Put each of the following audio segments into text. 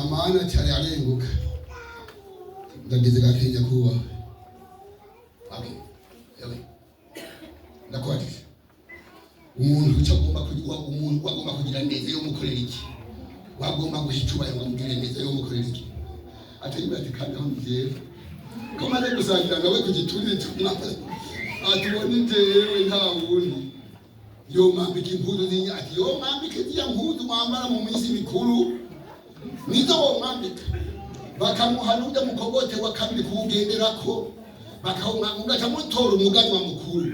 amana cyane arenguka ndageze gakenya kuba ndakwatije umuntu cyagomba kugira neza yo mukorera iki wagomba gushicuba yo mugira neza yo mukorera iki atari ati kandi aho ngiye ko maze gusangira nawe ku gituri tumwapa atubona njewe nta wundi yo mambika impuzu zinyati yo mambike ziya mpuzu mwambara mu minsi mikuru nizo wo mambika bakamuhanuda mukogote wa kabiri kugenderako bakawunga mutora umugani wa mukuru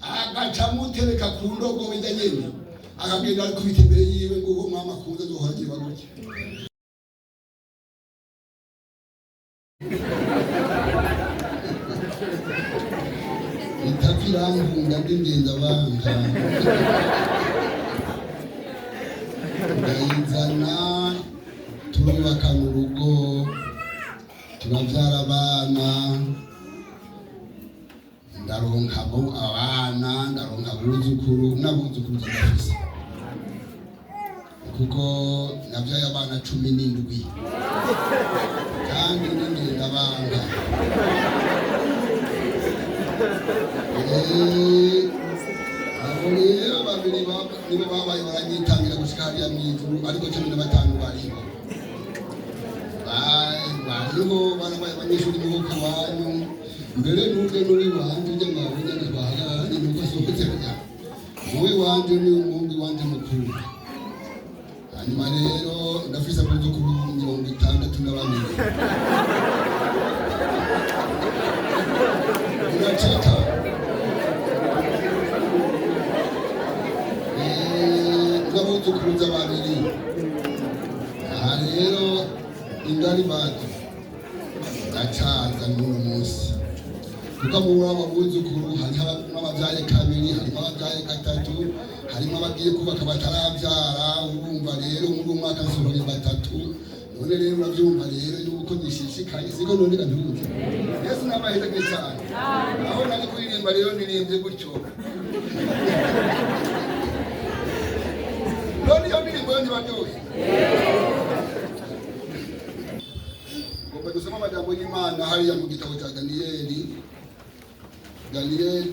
agaca mutereka ku ndogo nyene akagenda ari kubita imbere yiwe ngo uwo mama kunze zohagire bagutya itapirangunda ndingenza banka ndayizana turubakana urugo turavyara abana ndaronka abana ndaronka abuzukuru n'abuzukuru ndafise kuko navyaye abana 17 kandi ndingenza banka abo rero babiri nibo babaye baranyitangira gushika hariya mw'ijuru ariko 15 bariho bariho barabaye abanyeshuri muhuka wanyu mbere n'ubwe n'uri wanje ujya mwabonye ntitwahagararanye nuko sohotse bajya wowe wanje ni umuhungu wanje mukuru hanyuma rero ndafise abuzukuru 62 uracika n'abuzukuruza babiri aha rero ingari bato ndacaza n'uno munsi kuko mu wabo buzukuru harimo abavyaye kabiri harimo abavyaye gatatu harimo abagiye kubaka bataravyara urumva rero muri umwaka nsohoye batatu none rero uravyumva rero yuko nishishikaye siko none ndabyumva Yesu nabahirage cyane aho nari kuririmba rero nirimbye gutyo none iyo ndirimbo yo ntibaryoshye ngomba gusoma amajambo y'Imana hariya mu gitabo cya Daniyeli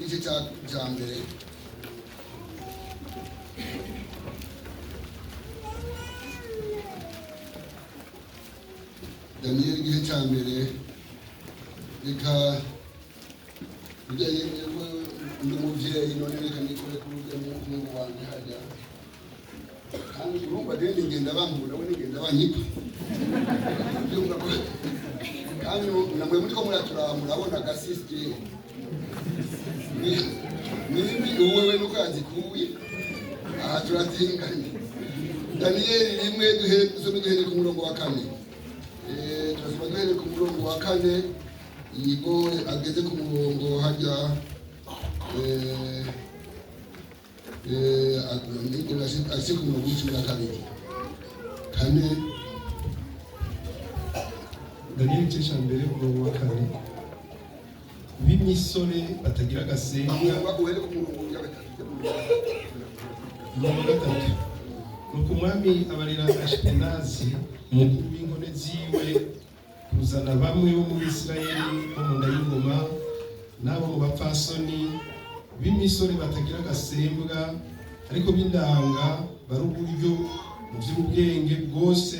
igice cya mbere Daniyeli igice cya mbere reka ujyaye ndi umuvyeyi none reka nikore kuri umuhungu wanjye hajya kandi urumva rero ngenda bambura we ngenda banyipa kandi namwe mutiko murabona gasiste nimbi uwewe nuko yazikuye aha turazinganye Daniyeli rimwe duhere ku murongo wa 4 turasoma duhere ku murongo wa 4 yigo ageze ku murongo hajya asiku murongo wa 12 kane Daniyeli igice cya mbere umurongo wa 4 b'imisore batagira agasenga uhere ku murongo wa 3 nuko umwami abarira Ashpenazi umukuru w'inkone ziwe kuzana bamwe bo mu Isirayeli bo mu nda y'ingoma n'abo mu bapfasoni b'imisore batagira agasembwa ariko b'indanga bari uburyo mu by'ubwenge bwose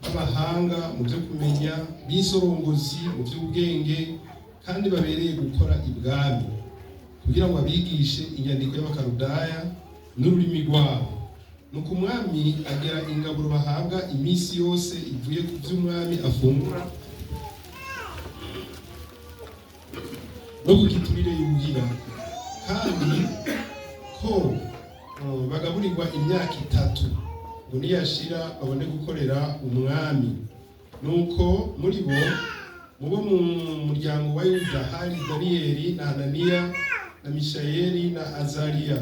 b'abahanga mu byo kumenya b'isorongozi mu by'ubwenge kandi babereye gukora ibwami kugira ngo abigishe inyandiko y'abakarudaya n'ururimi rwabo nuko umwami agera ingaburo bahabwa iminsi yose ivuye ku by'umwami afungura no ku giturire yuhira kandi ko bagaburirwa imyaka 3 ngo niyashira babone gukorera umwami nuko muri bo mubo mu muryango wa Yuda hari Daniyeli na Hananiya na Mishayeli na Azariya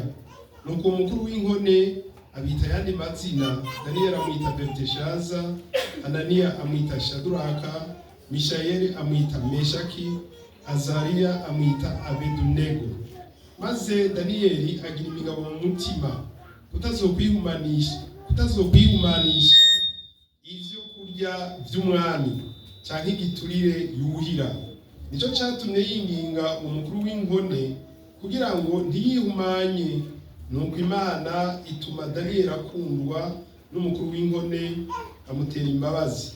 nuko umukuru w'inkone abita yandi mazina Daniyeli amwita Belteshaza Hananiya amwita Shaduraka Mishayeli amwita Meshaki Azariya amwita Abedunego maze Daniyeli agira imigabo mu mutima kutazokwihumanisha ivyo kurya kurya vy'umwami canke igiturire yuhira. Nico catumye yinginga umukuru w'inkone kugira ngo ntiyihumanye. Nuko Imana ituma Daniyeli akundwa n'umukuru w'inkone amutera imbabazi.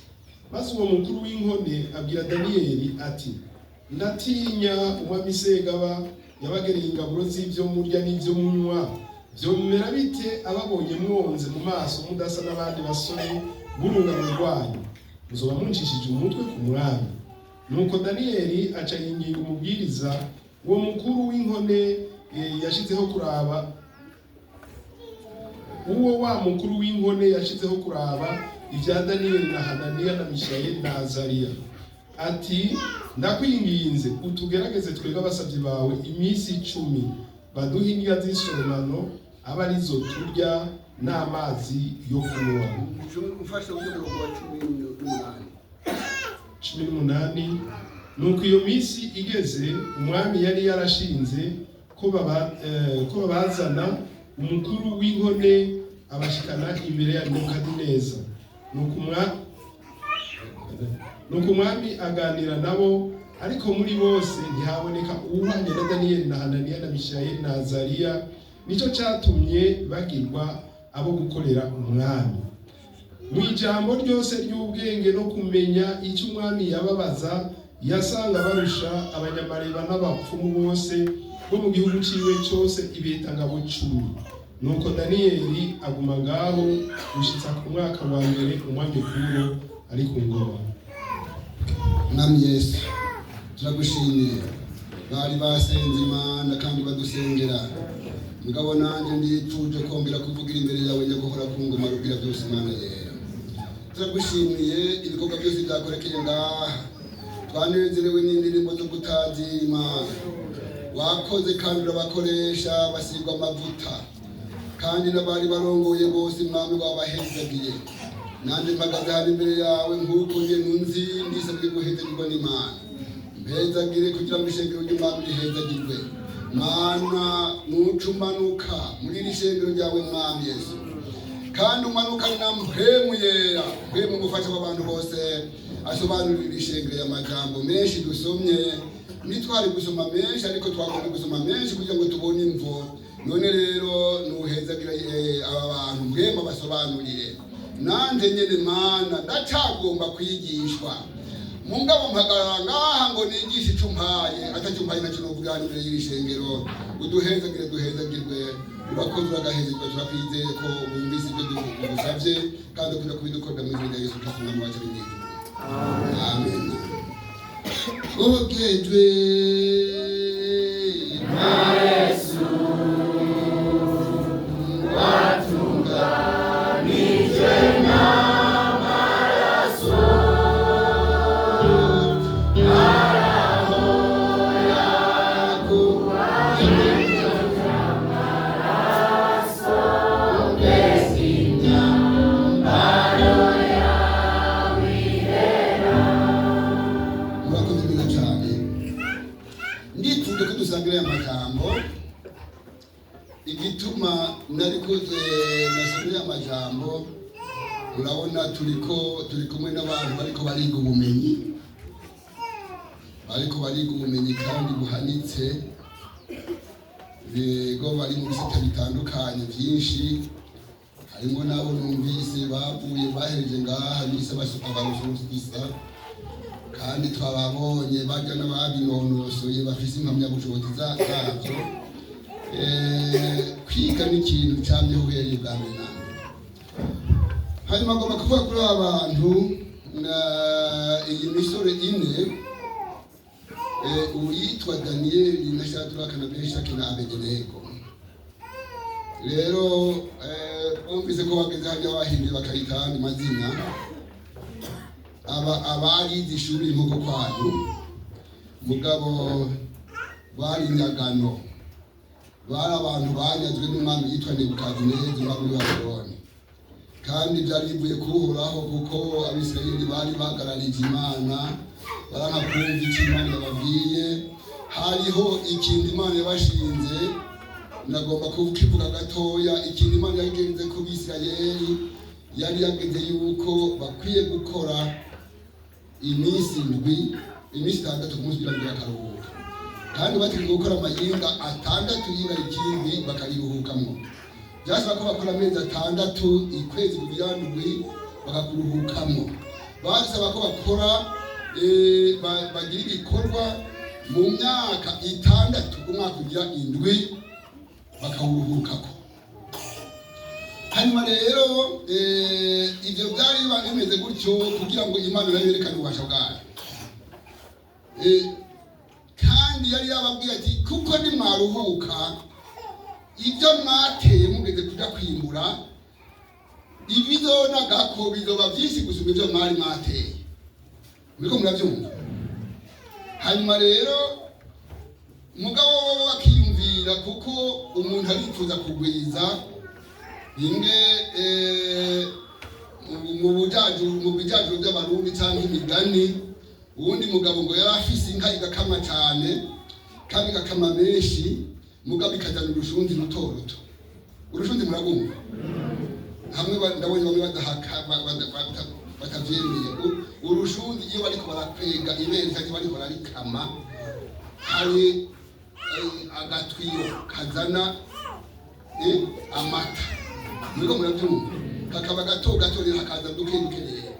Maze uwo mukuru w'inkone abwira Daniyeli ati, ndatinya umwami Segaba yabagereye ingaburo z'ivyo murya n'ivyo munywa. Vyomera bite ababonye mwonze mu maso mudasa n'abandi basore b'urungano rwanyu? Muzoba muncishije umutwe ku mwami. Nuko Daniyeli aca yinginga umubwiriza, uwo mukuru w'inkone yashizeho kuraba ivya Daniyeli na Hananiya na Mishayeli na Azariya, ati ndakwinginze utugerageze twebwe abasavyi bawe iminsi 10, baduhe indya z'isoromano aba arizo turya n'amazi yo kunywa. Umfashe uburyo bwa 18. Nuko iyo minsi igeze, umwami yari yarashinze ko babazana umukuru w'inkone abashikana imbere ya Nebukadineza. Nuko umwami aganira nabo, ariko muri bose ntihaboneka uwuhanye na Daniyeli na Hananiya na Mishayeli na Azariya. Nico catumye bagirwa abo gukorera umwami. Mu ijambo ryose ry'ubwenge no kumenya icyo umwami yababaza, yasanga barusha abanyamareba n'abapfumu bose bo mu gihugu ciwe cyose ibetangabo 10. Nuko Daniyeli aguma ngaho gushitsa ku mwaka wa mbere umwami Kuro ari ku ngoma. Mwami Yesu, turagushimiye. Bari basenze Imana kandi badusengera. Mugabo nanje ndipfuje kongera kuvugira imbere yawe nyaguhora ku ngoma rugira byose Imana yera. Turagushimiye ibikorwa byose byakorekeye ngaha. Twanezerewe n'indirimbo zo gutazira Imana. Wakoze kandi urabakoresha basigwa amavuta. Kandi n'abari barongoye bose Mwami wabahezagiye. Nanje mpagaze hano imbere yawe nk'uko nje nunzi ndisabye guhezagirwa n'Imana. Mpezagire kugira ngo ishengero ry'Imana rihezagirwe. Mana nucumanuka muri iri shengero ryawe Mwami Yesu. Kandi umanukane na mpwemu yera, mpwemu gufasha abantu bose asobanurira ishengero y'amajambo menshi dusomye. Nitwari gusoma menshi ariko twagomba gusoma menshi kugira ngo tubone imvo. None rero nuhezagira aba bantu mpwemu basobanurire. Nanje nyene Mana ndacagomba kwigishwa. Mungabo mpagarara ngaha ngo nigishe icumpaye atacyumpaye na kino vuga imbere y'ishengero. Duhezagirwe urakoze uragahezerwa. Turakwizeye ko bumvise ibyo dusabye kandi kuja kubidukorera mu izina rya Yesu Kristo umwami wacu n'Imana. Amen. Ogejwe na Yesu watunganijwe n'amaraso araho yakuba amaraso mbese imyambaro yawe irera. Murakoze neza cyane. Ndipfuye ko dusangira aya magambo. Igituma narikoze nasomye amajambo, urabona turi kumwe n'abantu bariko bariga ubumenyi kandi buhanitse. Bego bari mu bisata bitandukanye byinshi. Harimo nabo numvise bavuye bahereje ngaha bise basuka barushusa, kandi twababonye bajya n'ababinonosoye bafise impamyabushobozi zabyo. Kwiga n'ikintu cyamyeho uhereye bwa mbere. Hanyuma ngomba kuvuga kuri abantu iyi misore ine, uwitwa Daniyeli na Shadraka na Meshaki na Abedenego. Rero bumvise ko bageze hajya bahinduye bakayita andi mazina. Abarize ishuri nk'uko kwanyu, mugabo bari inyagano. Bari abantu banyazwe n'umwami yitwa Nebukadineza umwami wa Babuloni. Kandi byari bivuye kuhoraho kuko Abisirayeli bari bagararije Imana, baranka kumva icyo Imana yababwiye. Hariho ikintu Imana yabashinze, nagomba kukivuga gatoya. Ikintu Imana yagenze ku Bisirayeli yari yageze yuko bakwiye gukora iminsi 6 ku munsi kugira akaruhuka, kandi bategeka gukora amayinga 6 yinga ikindi bakariruhukamo. Byasaba ko bakora amezi 6 ikwezi kugira ndwi bakakuruhukamo. Basaba ko bakora bagira ibikorwa mu myaka 6 umwaka kugira indwi bakawuruhukako. Hanyuma rero ibyo byari bimeze gutyo kugira ngo Imana nayo yerekane ububasha bwayo. Kandi yari yababwiye ati kuko nimwaruhuka ibyo mwateye mugeze kuja kwimbura ibizonagako bizoba byinshi gusumba ibyo mwari mwateye. Muriko murabyumva? Hanyuma rero mugabo bakiyumvira kuko umuntu arifuza kugwiza imwe mu bijaju by'abarundi cyangwa imigani. Uwundi mugabo ngo yari afise inka igakama cyane kandi igakama menshi, mugabo ikajana urushundi ruto ruto. Urushundi muragumva? Hamwe ndabonye bamwe batavyemeye. Urushundi iyo bariko barakwega ibere cyangwa bariko bararikama, hari agatwiyo kazana amata. Muriko murabyumva? Kakaba gato gato rero hakaza duke rero.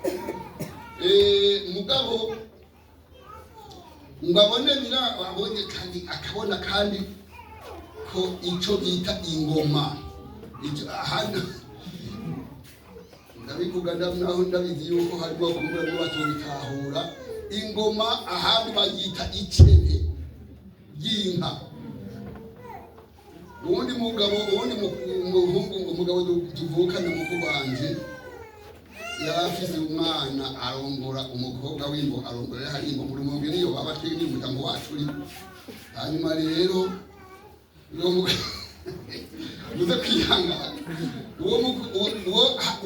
Mugabo ngabone abonye kandi akabona kandi ko ico bita ingoma icyo ahandi ndabivuga naho ndabizi yuko harimo kumbura ngo batubitahura. Ingoma ahandi bayita icebe y'inka. Uwundi mugabo umugabo tuvukana mukuru wanje yarafise umwana arongora umukobwa w'imbo arongora hari imbo muri mugeni niyo baba twige n'umuryango wacu uri. Hanyuma rero muze kwihangana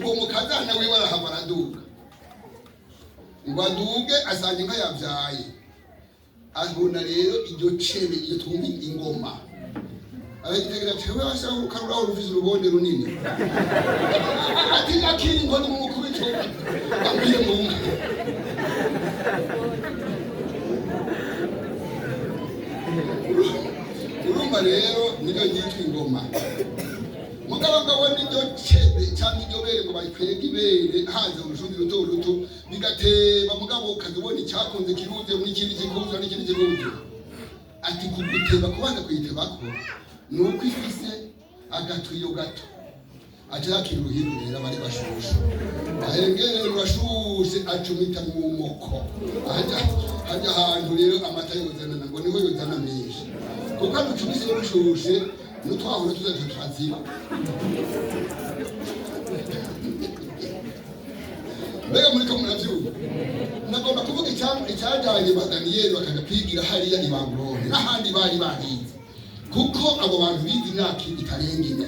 uwo mukazana we barahabaraduka ngo aduge asanga inka yabyaye. Abona rero iryo cebe iyo twumva ingoma abagitegera cyewe bashaka ukarura uruvize urubonde runini ati akingo ni mu kubito bambiye mu nka. Urumva rero niyo yitwa ingoma. Mugabo ngabona iryo cebe cyangwa iryo bere ngo bayikwega ibere haze urushundi ruto ruto bigateba, mugabo ukazibona icyakunze kiruze n'ikindi kikuze n'ikindi kikuze. Ati kuguteba kubanza kuyitebako nuko ifise agatuyo gato ajakira uruhindu rero bari bashushe ahengere rurashushe acumita mu moko hajya ahantu rero amata yozana ngo niho yozana menshi kuko arucumise rushushe n'utwahura tuzaje twaziba. Mbega muriko muravyumva? Nagomba kuvuga icyajanye ba Daniyeli bakaja kwigira hariya i Babuloni n'ahandi bari bahize kuko abo bantu bize imyaka itarengeye.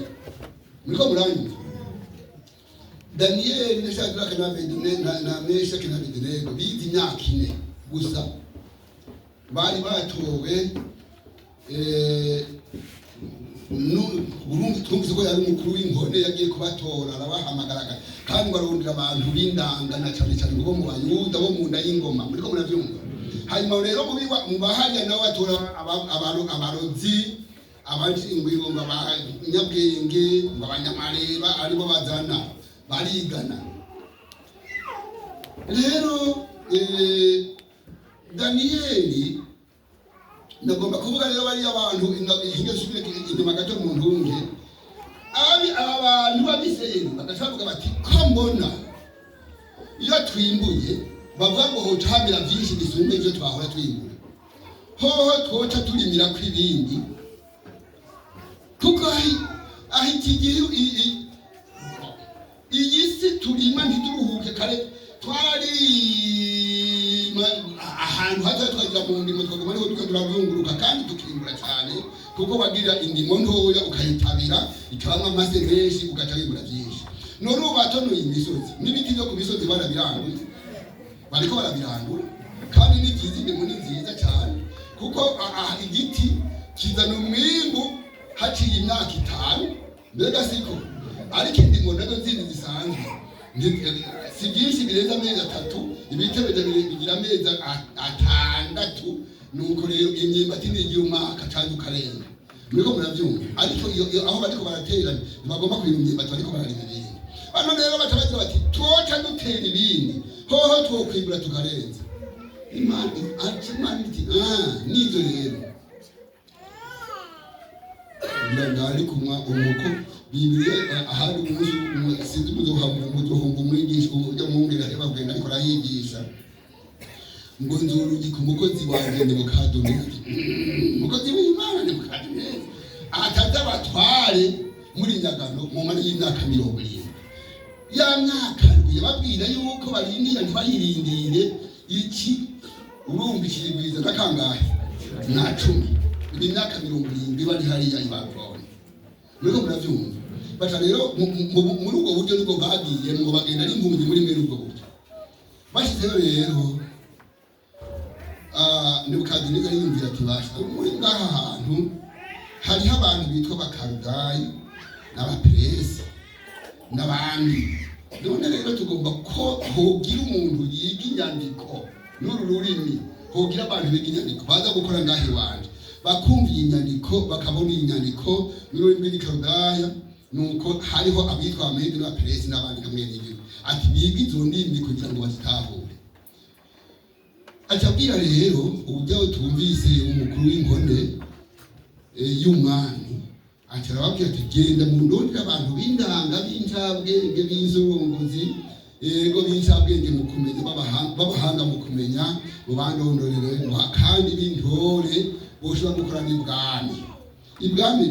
Muriko muranyumva? Daniyeli na Shadraka na Meshaki na Abedenego bize imyaka 4 gusa bari batowe Burundi twumvise ko yari umukuru w'inkone yagiye kubatora arabahamagaraga kandi barondera abantu b'indanga na cyane cyane ngo mu Bayuda bo mu nda y'ingoma. Muriko muravyumva? Hanyuma rero mu bahanya nabo batora abarozi abashingwe ingoma abanyabwenge abanyamareba aribo bazana barigana. Rero Daniyeli nagomba kuvuga rero bari abantu ingesubire inyuma gato mu ntunge abantu babiseye bagacavuga bati ko mbona iyo twimbuye bavuga ngo hotamira byinshi bisumbe ibyo twahora twimbura hoho twoca turimira kw'ibindi kuko aho iki gihe iyi si turima ntituruhuke kare twararima ahantu haza twagira mu ndimo twaguma niho turazunguruka kandi tukimbura cyane kuko bagira indimo ntoya ukayitabira ikabamwa amase menshi ugaca wimbura byinshi. None ubu batonoye imisozi n'ibiti byo ku misozi barabirangura bariko barabirangura kandi ni byiza, indimo ni nziza cyane kuko igiti kizana umwimbu haciye imyaka 5 mbega siko ariko indimo nazo zindi zisanzwe si byinshi birenze amezi 3, ibitebe bigira amezi 6. Nuko rero imyumbati nigira umwaka cyangwa ukarenga. Muriko murabyumva, ariko aho bariko baraterana bagomba kugira imyumbati bariko bararima ibindi. Bano rero batabagira bati twoca dutera ibindi hoho twokwibura tukarenza. Imana iti nizo rero ndari kumwa umuko Bibiliya ahari umunsi sinzi muzohumba umwigisha ujya mwumvira bagenda ariko arayigisha ngo nzurugi ku mukozi wanjye ni mukadonezi umukozi w'Imana ni mukadonezi ataza batware muri Nyagano mu mari y'imyaka 70. Ya myaka yababwira yuko barindira ntibahirindire iki urumva ikirigwiza nakangahe na 10 imyaka 70 bari hariya ibagone. Muriko muravyumva bata rero muri ubwo buryo nibwo bagiye ngo bagenda ari impunzi muri mbere ubwo buryo bashize rero Nebukadineza yumvira ati basha muri ngaha hantu hari abantu bitwa bakarudayi n'abaperesi n'abandi. None rero tugomba ko hogira umuntu yiga inyandiko n'uru rurimi, hogira abantu biga inyandiko baza gukora ngahe wanje bakumviye inyandiko bakabona inyandiko n'ururimi rw'Ikarudaya. Nuko hariho abitwa amedi n'abaperesi n'abandi kamwe n'ibyo ati biga izo ndimi kugira ngo bazitahure. Acabwira rero ubujyaho twumvise umukuru w'inkone y'umwami acarababwira ati genda mu ndondera abantu b'indanga b'incabwenge b'inzorongozi ego b'incabwenge mu kumenya babahanga mu kumenya mu bandondorere kandi b'intore boshobora gukora n'ibwami. Ibwami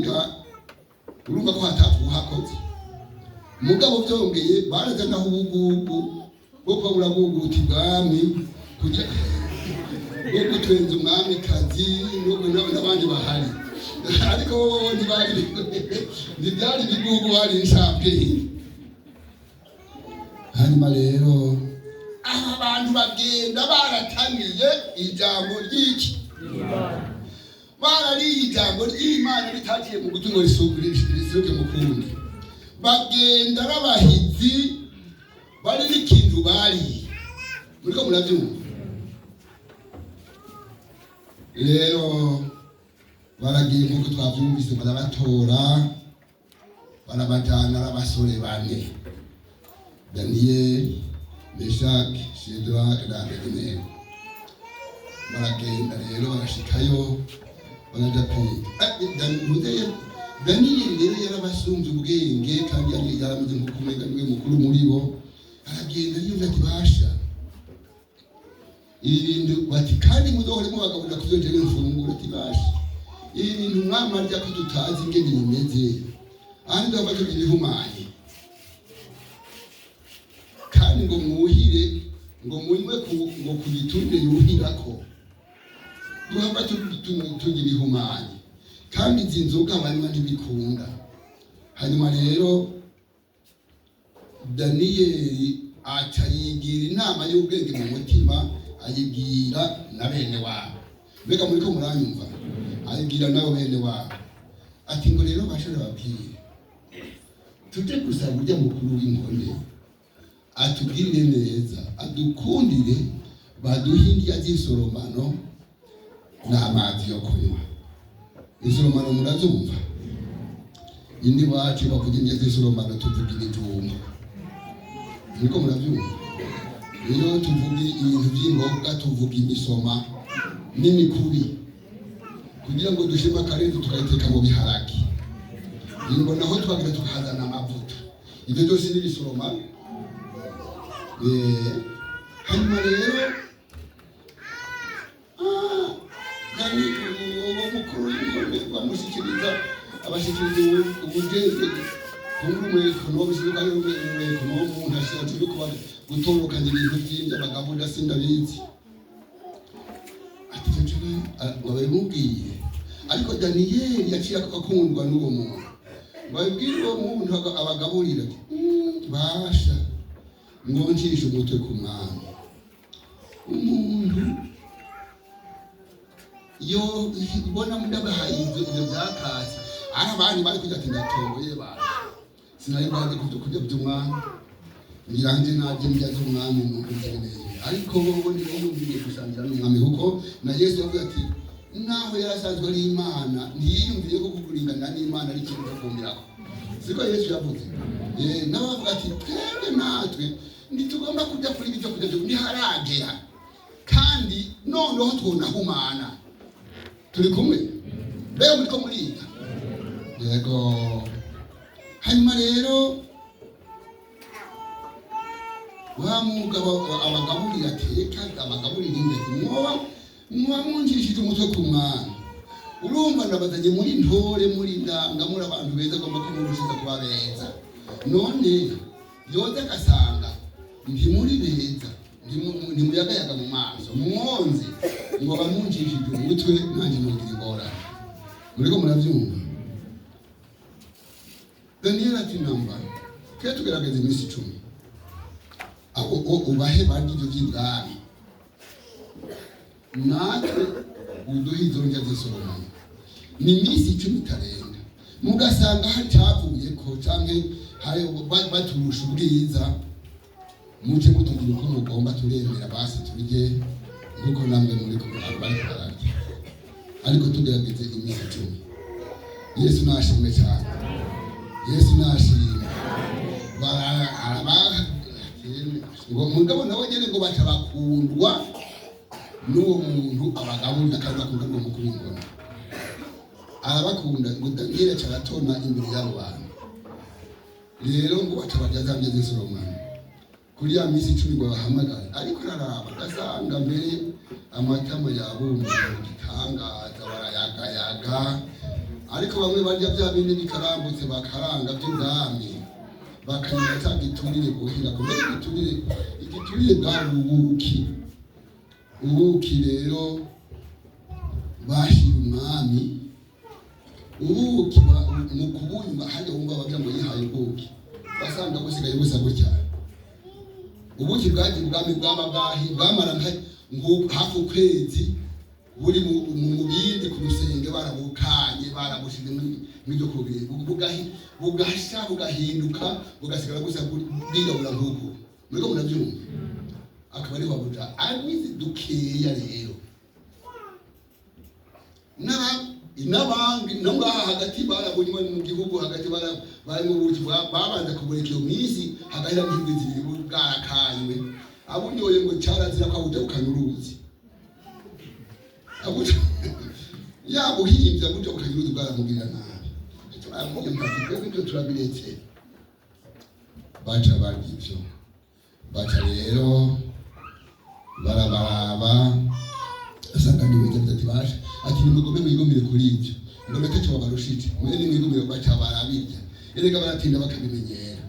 urumva ko hatapfu hakoze mugabo byongeye barazanaho ubugugu bwo kubura guguta ibwami kugira ngo twenze umwami kazi n'abandi bahari ariko ntibyari bigugu hari inshabwenge. Hanyuma rero abantu bagenda baratamiye ijambo ry'iki barariye ijambo ry'Imana ritaciye mu gutungo risuke mu kundi bagenda n'abahizi bari n'ikintu bariye. Muriko murabyumva rero baragiye nk'uko twabyumvise barabatora barabajyana n'abasore 4 Daniyeli, Meshaki, Shadraka na Abedinego. Baragenda rero barashikayo baraja kwiga. Daniyeli rero yarabasumbye ubwenge kandi yaramaze nko kumenya niwe mukuru muri bo. Aragenda yumva ati basha ibintu bati kandi muzohoremo bagaburira kubyongera imfunguro ati basha ibintu mwamarya ko tutazi ingene bimeze andi babaje ibihumanye kandi ngo muhire ngo munywe ngo kubitunde yuhirako duhamba tugira ibihumanye kandi izi nzoga abanywa ntibikunda. Hanyuma rero Daniyeli acayigira inama y'ubwenge mu mutima ayibwira na bene wabo. Mbega muri ko muranyumva ayibwira nabo bene wabo ati ngo rero bashobora babwire tuje gusaba urya mukuru w'inkone atubwirire neza adukundire baduhe indya z'isoromano n'amazi yo kunywa. Isoromano murazumva indi wacu bavuga indya z'isoromano tuvuga ibijumba. Niko murabyumva iyo tuvuga ibintu by'imboga tuvuga imisoma n'imikubi kugira ngo dushima akarenzo tukayiteka mu biharage. Ngo naho twagira tukazana amavuta ibyo byose n'ibisoromano. Hanyuma rero kandi uwo mukuru w'inkone bamushyikiriza abashyikiriza ubugenge kumurumeko no bishyirwa n'umurumeko no umuntu ashaka cyo kuba gutorokanya ibintu byinshi bagavuga sindabizi ati cyo babimubwiye. Ariko Daniyeli yaciye akakundwa n'uwo muntu babibwira uwo muntu abagaburira basha ngo ncishe umutwe ku mwami. Umuntu yo ibona mundabahaye ibyo byakasi ari abandi bari kujya ati ndatoye basha sinari bazi kujya by'umwami ngiranje naje ndya z'umwami n'umugenezi ariko wowe ntiyumviye gusangira n'umwami kuko na Yesu yavuze ati naho yarasanzwe ari Imana ntiyiyumviye ko kuguringana n'Imana ari ikintu cyo kumiraho siko Yesu yavuze nawe avuga ati twebwe natwe ntitugomba kujya kuri ibyo kujya ntiharagera kandi noneho twunahumana turi kumwe mbere muriko muriga yego hanyuma rero wa mugabo abagaburira ateka abagaburira ingezi mwoba munjishije umutwe ku mwana urumva ndabazanye muri ntore muri ndanga muri abantu beza agomba kumurushiza kuba beza none yoza agasanga ntimuri beza ntimuyagayaga mu maso mwonze ngo bamunjishije umutwe nanjye nugira ingorane muriko muravyumva Daniel ati namba twe tugerageza iminsi 10 aho ubahe bandi ibyo by'ibwami natwe uduhe izo ndya z'Solomoni ni iminsi 10 itarenga mugasanga hacavuye ko canke hayo baturusha ubwiza muce mutugira uko mugomba turemera basi turye nguko namwe muri ko bari bararya ariko tugerageze iminsi 10 Yesu nashimwe cyane Yesu nashimwe ngo mugabo nawe nyene ngo batabakundwa n'uwo muntu abagaburira kandi bakunda ngo mukubingona arabakunda ngo Daniel caratona imbere y'abo bantu rero ngo batabarya zambye z'Solomoni kuri ya minsi 10 ngo bahamagara ariko naraba gasanga mbere amatama yabumye gitangaza barayagayaga ariko bamwe barya bya bindi bikarambutse bakaranga by'ubwami bakanywa cyangwa iturire guhira kubera igiturire bwari ubuki rero bashira umwami ubuki mu kubunywa hajya wumva bagira ngo yihaye ubuki basanga busigaye busa gutya ubuki bwaje ubwami bwamara ngo hafi ukwezi buri mu bindi ku rusenge barabukanye barabushize n'ibyo kubiri bugasha bugahinduka bugasigara gusa bwirabura nk'uko muriko murabyumva akaba ari wabuja abizi dukeya rero n'abandi ngaha hagati barabunywe mu gihugu hagati bari mu buki babanza kubureka iyo minsi hagahera n'indwi zibiri bwarakanywe abunyoye ngo cyarazira ko abuja ukanya uruzi abuja yabuhimbye abuja ukanya uruzi bwaramubwira nabi turamuye mpatike ibyo turabiretse baca barya ibyo baca rero barabaraba asanga niweze ati basha ati nimugome mwigomire kuri ibyo ngo natacyo babarushije mwe nimwigomire baca barabirya erega baratinda bakabimenyera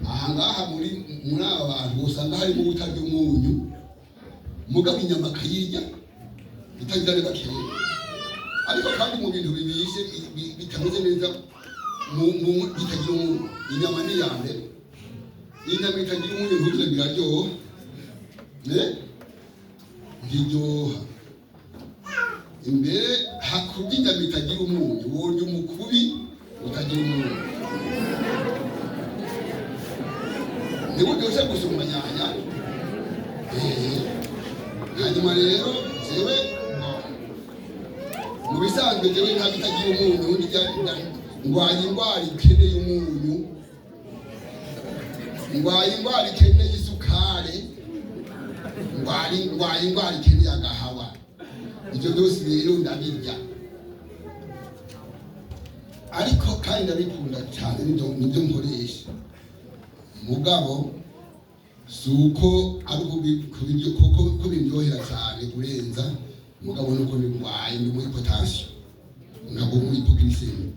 ahangaha muri aba bantu usanga harimo ubutarya umunyu mugabo inyama kayirya itagira n'agakeye ariko kandi mu bintu bibishe bitameze neza bitagira umunyu inyama ni ya mbere inyama itagira umunyu ntugire biraryoha ntiryoha imbere hakurya inyama itagira umunyu wonye umukubi utagira umunyu ntiburyoshe gusumba nyanya hanyuma rero jewe mu bisanzwe jewe ntabwo itagira umunyu ndwaye indwara ikeneye umunyu ndwaye indwara ikeneye isukari ndwaye indwara ikeneye agahawa ibyo byose rero ndabirya ariko kandi ndabikunda cyane nibyo nkoresha mugabo suko ari kubiryo kuko biryohera cyane kurenza mugabo nuko ndwaye ndi muri potassium ntabwo muri hypoglycemia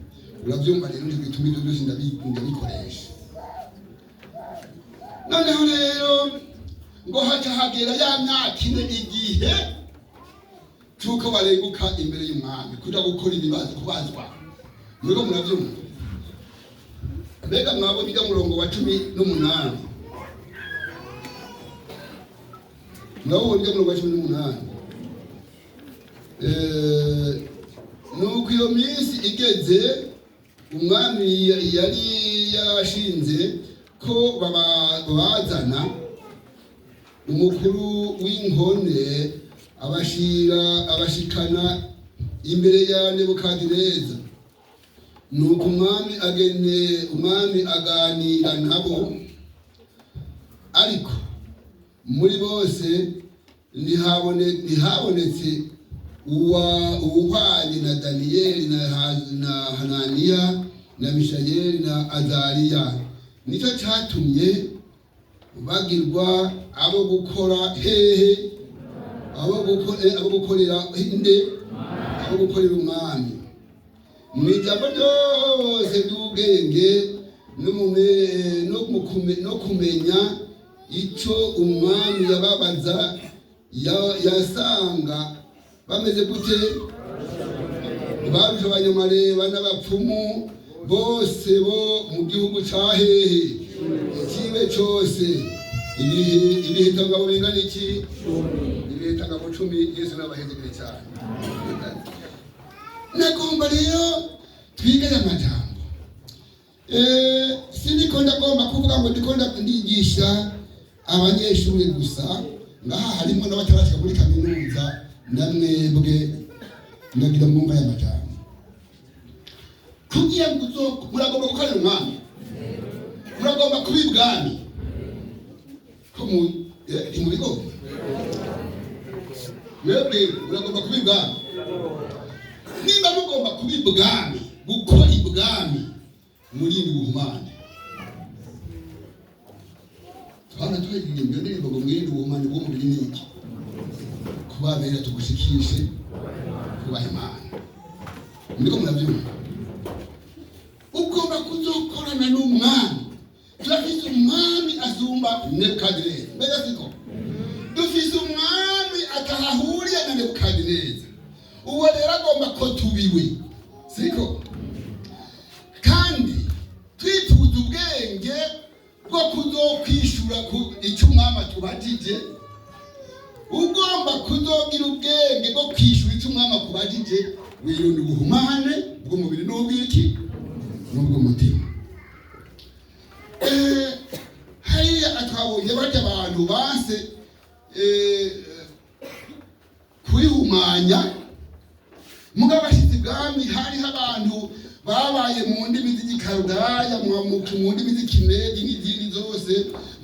urabyumva rero ndi bituma ibyo byose ndabikoresha noneho rero ngo haca hagera ya myaka ine igihe cyuko barenguka imbere y'umwami kuja gukora ibibazo kubazwa muriko murabyumva mbega mwabona ijya murongo wa 18 mwabona ijya murongo wa 18 nuko iyo minsi igeze umwami yari yashinze ko babazana, umukuru w'inkone abashikana imbere ya Nebukadineza. Nuko umwami aganira nabo, ariko muri bose ntihabonetse uwuhwanye na Daniyeli na Hananiya na Mishayeli na Azariya. Nicyo cyatumye bagirwa abo gukora hehe, abo gukorera umwami. Mu ijambo ryose ry'ubwenge no kumenya icyo umwami yababaza, yasanga bameze gute? Barusha abanyamareba n'abapfumu bose bo mu gihugu cya hehe kibe cyose. Ibihitangabo bingana iki? Ibihitangabo 10. Yesu n'abahezekere cyane. Nagomba rero twige amajambo. Siniko ndagomba kuvuga ngo ndikonda ndigisha abanyeshuri gusa, ngaha harimo n'abatarashika muri kaminuza, namwebwe ndagira mwumva y'amajambo. Kugira ngo muragomba gukorera umwami, muragomba kuba ibwami ko mu bigo, mwebwe muragomba kuba ibwami. Nimba mugomba kuba ibwami, gukora ibwami, murinde ubuhumane. Twana tuhegiye mbere ngo mwirinde ubuhumane bw'umubiri n'iki? Kubabera tugushikishe kubaha Imana. Ndiko murabyumva? Ugomba kuzokorana n'umwami. Turafise umwami azumba Nebukadineza. Mbega siko? Dufise umwami atahahuriye na Nebukadineza. Uwo rero agomba ko tubiwe. Siko? Kandi twifuza ubwenge bwo kuzokwishura icyo umwami atubajije. Ugomba kuzogira ubwenge bwo kwishura icyo umwami akubajije. Wirinde ubuhumane bw'umubiri n'ubwiki n'ubw'umutima. Hariya atwabonye barya abantu banse kwihumanya. Mugabo bashitse ibwami hariho abantu babaye mu ndimi z'igikarudaya, mu ndimi z'ikimedi n'izindi zose.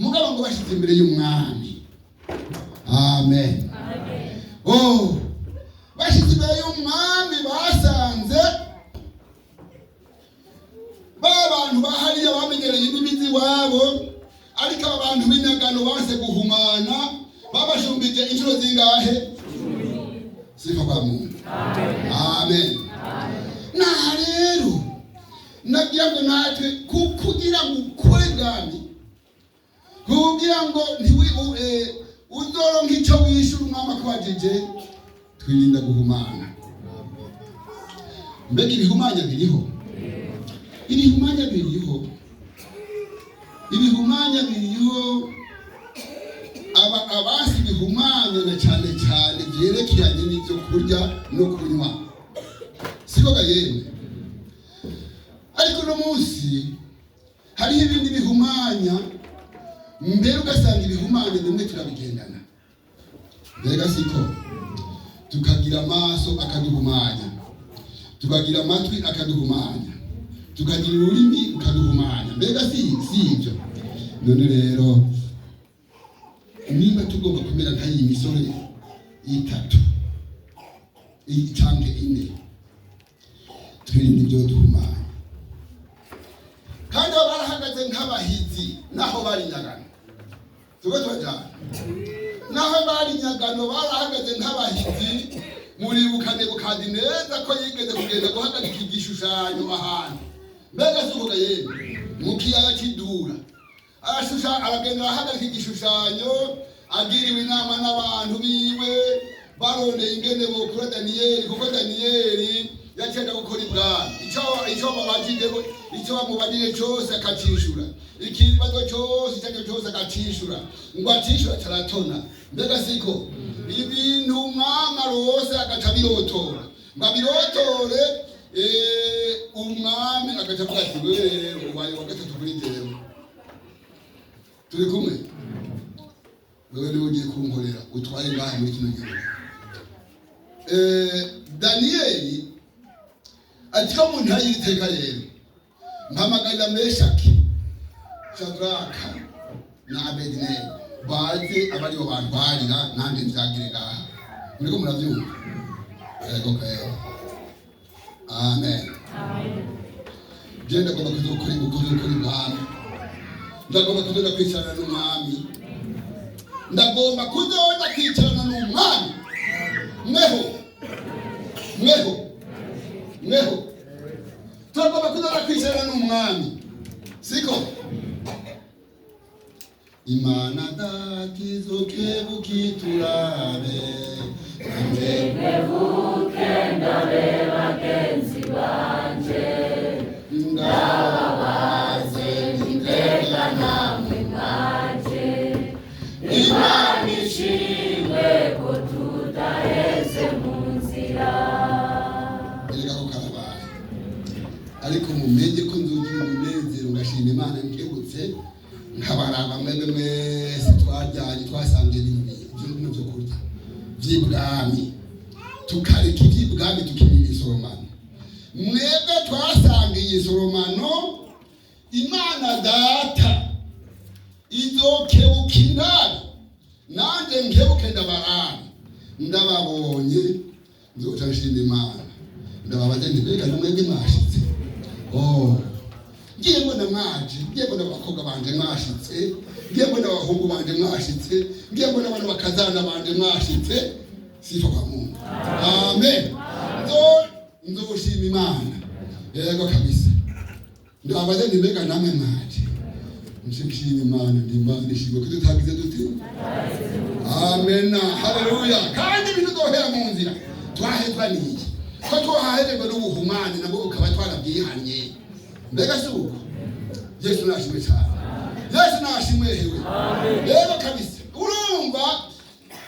Mugabo ngo bashitse imbere y'umwami. Amen. Bashitse imbere y'umwami basanze abantu bahariye bamenyereye n'imizi wabo, ariko aba bantu b'inyagano banse guhumana, babashumbije inshuro zingahe? 10. Sifa kwa Mungu. Amen. Naha rero nagira ngo natwe kugira ngo ukore bwami, kugira ngo uzoronka icyo wishura umwami akubajije, twirinda guhumana. Mbega ibihumanya biriho? Ibihumanya biriho. Abasi bihumanya na cyane byerekeranye n'ibyo kurya no kunywa. Siko gayene. Ariko no munsi hariho ibindi bihumanya, mbere ugasanga ibihumanya nimwe turabigendana. Mbega siko? Tukagira amaso akaduhumanya, tukagira amatwi akaduhumanya, tukagira ururimi ukaduhumanya. Mbega si ibyo? None rero nimba tugomba kumera nk'iyi misore 3 cyangwa 4, twirinde ibyo duhumanya. Kandi barahagaze nk'abahizi naho bari nyagano. Tubajana naho bari nyagano barahagaze nk'abahizi. Muribuka Nebukadineza ko yigeze kugenda guhagarika igishushanyo ahantu. Mbega suvuga yemwe mu kiyaya cy'Idura, aragenda ahagarika igishushanyo, agiriwe inama n'abantu biwe, barondeye ingene bokura Daniyeli, kuko Daniyeli yacenda gukora ibwami. Icyo bamubajije cyose akacishura, ikibazo cyose akacishura, ngo acishura taratona. Mbega siko? Ibintu umwami arose agaca birotora, ngo abirotore. Umwami agaca avuga ati, wewe ubaye wa gatatu kuri jewe. turi kumwe wewe niwe ugiye kunkorera utwaye ngaha muri kino gihugu. Daniyeli ati ko muntu ayiteka rero mpamagara Meshaki Shadraka na Abednego baze abari bo bantwarira nande nzagire ngaha. Muriko muravyumva? Yego kayo. Amen. Genda kwa kuzokuri mwami. Ndagomba kuzoza kwicarana n'umwami. Ndagomba kuzoza kwicarana n'umwami. Mweho. Ndagomba kuzoza kwicarana n'umwami. Siko. Imana datizokebuki turabe. Ndekebuke ndabe bagenzi banje. Ndababaze niteka namwe mwaje. Imana ishimwe ko tudaheze mu nzira. Erega ko karabaye. Ariko mumenye ko nzogira umunezero ngashima Imana nkebutse nkabaraba mwebwe mwese twajyanye twasangiye ibintu byo kurya by'ibwami tukareka iby'ibwami tukimira isoromano. Mwebwe twasangiye isoromano Imana data izokebukira nanjye nkebuke ndabaraba ndababonye nzoca nshima Imana ndababaza nti mbega mwebwe mwashitse ngiye mbona mwaje ngiye mbona abakobwa banje mwashitse ngiye mbona abahungu banje mwashitse ngiye mbona abantu bakazana banje mwashitse sifa kwa Mungu. Amen. Nzoshima Imana. Yego kabisa. Ndabaza nti mbega namwe mwaje nshimira Imana ndi Imana ishimwe ko tutagize dute. Amen. Haleluya. Kandi ibintu dohera mu nzira twahezwa n'iki ko twahahererwa n'ubuhumane nabwo ukaba twarabyihanye. Mbega si uko Yesu nashimwe cyane. Yesu nashimwe hewe. Rero kabisa urumva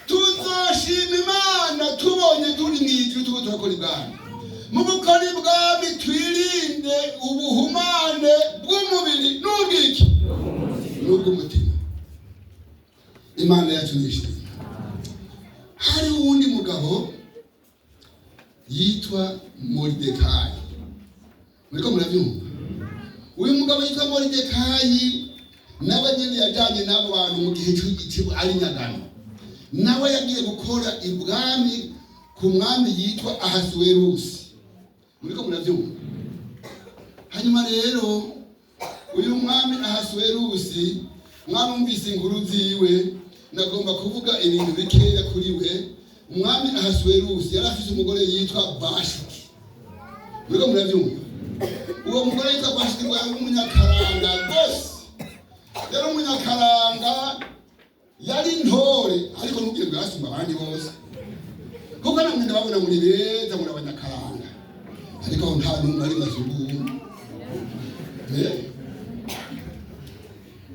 tuzoshima Imana tubonye turi mw'ijuru tuko turakora ibwami. Mu gukora ibwami twirinde ubuhumane bw'umubiri n'ubwiki n'ubw'umutima. Imana yacu nishimye. Hari uwundi mugabo yitwa Moridekayi. Muriko murabyumva? Uyu mugabo yitwa Moridekayi nawe nyene yajanye n'abo bantu mu gihe cy'igitibo ari nyagano. Nawe yagiye gukora ibwami ku mwami yitwa Ahasuwerusi. Muriko murabyumva? Hanyuma rero uyu mwami Ahasuwerusi mwamumvise inkuru ziwe nagomba kuvuga ibintu bikeya kuri we. Umwami Ahasuwerusi yari afise umugore yitwa Vashiti. Muriko murabyumva? Uwo mugore yitwa Vashiti yari umunyakaranga rwose. Yari umunyakaranga yari ntore ariko nubwire ngo yasumba abandi bose. Kuko namwe ndababona muri beza muri abanyakaranga. Ariko nta n'umwe ari mazungu.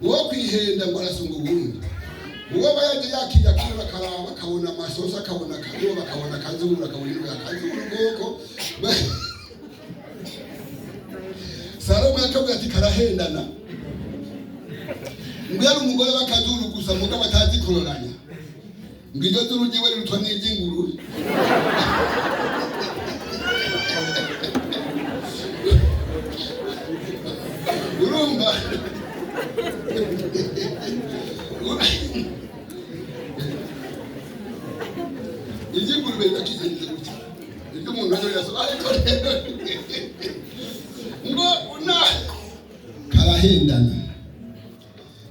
Uwo kwihenda ngo arasunga ubundi. Uwo bayaje yakija kira karaba akabona amasosa akabona kayoba akabona kazuru akabona ibyo kazuru goko. Salomo yakavuga ati karahendana. Mbere umugore bakazuru gusa muga batazi kuroranya. Ngiryo zuru giwe rutwa n'izinguru. Urumva izinguru bitakizenze gutya. Ibyo umuntu aje yasoba ariko ngo una karahendana.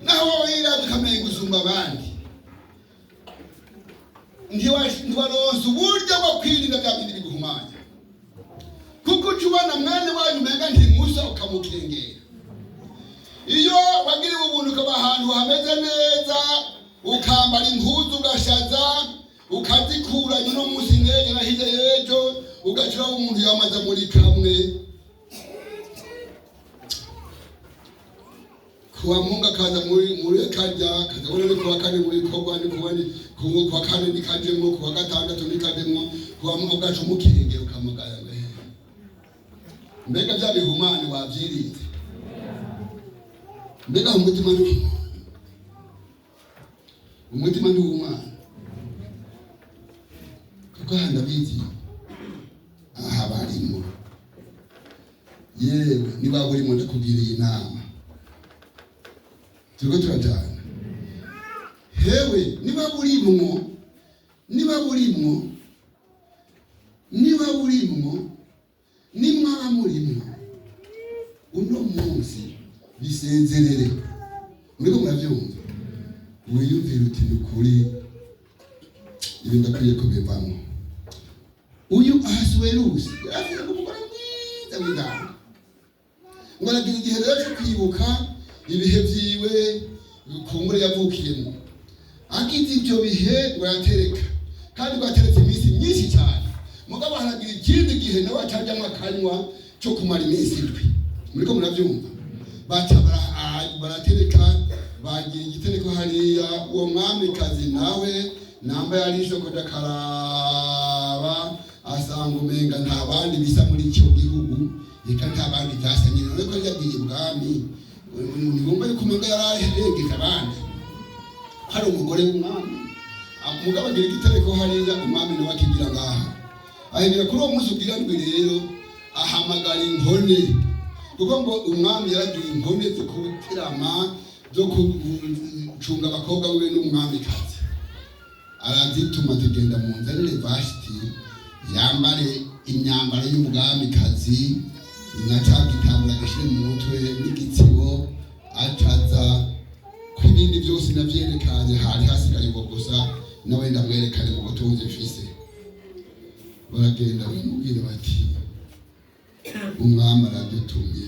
Naho wira bikamenya gusumba abandi. Ntiwaronse uburyo bwo kwirinda bya bindi biguhumanya. Kuko ucubana mwene wanyu umenga ntimusa ukamukengera. Iyo wagiriwe ubuntu ukaba ahantu hameze neza ukambara impuzu ugashaza ukazikuranya no munsi neza na hirya y'ejo ugashiraho umuntu yamaze muri kamwe. Kuwa Mungu akaza muri kajya kazabona ni kuwa kane muri kogwa ni kuwa kane ni kajemo kuwa gatandatu ni kajemo kuwa Mungu gacu mukirenge ukamugaya ngo mbega bya bihumane wabyirinze. Mbega umutima umutima ni w'umwana kuko handabizi aha barimo yewe niba burimo ndakubwiriye inama turiko turajana hewe niba burimwo nimwaba murimwo uno munsi bisezerere muriko muravyumva wiyumvira uti ni ukuri ibi ndakwiye kubivamo. Uyu Ahasuwerusi yaravuye umugore mwiza w'indanga ngo aragira igihe rero cyo kwibuka ibihe vyiwe kumbure yavukiyemo akizi ivyo bihe ngo yatereka kandi ngo yateretse iminsi myinshi cyane mugabo haragira ikindi gihe nawe atajamwo akanywa cyo kumara iminsi indwi muriko muravyumva baratereka bagira igitereko hariya uwo mwamikazi nawe namba yari ishokoje akaraba asanga umenga nta bandi bisa muri icyo gihugu reka nta bandi byasanye none ko yagiye ubwami nigomba yuko umenga yaraheregeje abandi hari umugore w'umwami umugabo agira igitereko hariya umwami nawe akigira ngaha ahegera kuri uwo munsi ubwira ndwi rero ahamagara inkone kuko ngo umwami yaragira inkone zo kutirama zo gucunga abakobwa biwe n'umwamikazi arazituma tugenda mu nzanire Vashiti yambare imyambaro y'ubwamikazi na cya gitambara gishire mu mutwe n'igitsibo acaza ko ibindi byose navyerekanye hari hasigaye ubwo gusa nawe ndamwerekane mu butunzi mfise baragenda bamubwira bati umwami aradutumye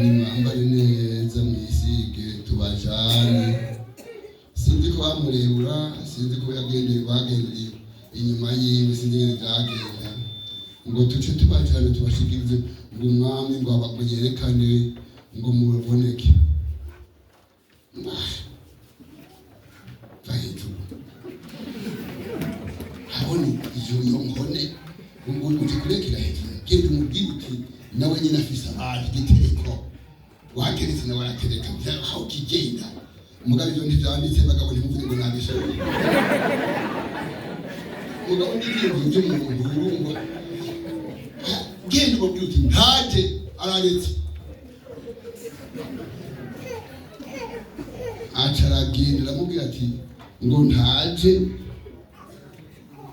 nimwambare neza mwisige tubajane sinzi ko bamurebura sinzi ko bagendeye inyuma yiwe sinzi ngene byagenda ngo tuce tubajane tubashikirize ngo umwami ngo abayerekane ngo muboneke bahejuru haboni iyo nkone ngo utukurekera hejuru genda umubwire uti nawe nyine afise igitereko wageretse nawe aratereka aho kigenda umugabo ivyo ntivyanditse bagabo ntimuvuge ngo nabishoboye umugabo n'ibintu vy'umuntu urumva genda umubwire uti ntaje araretse aca aragenda aramubwira ati ngo ntaje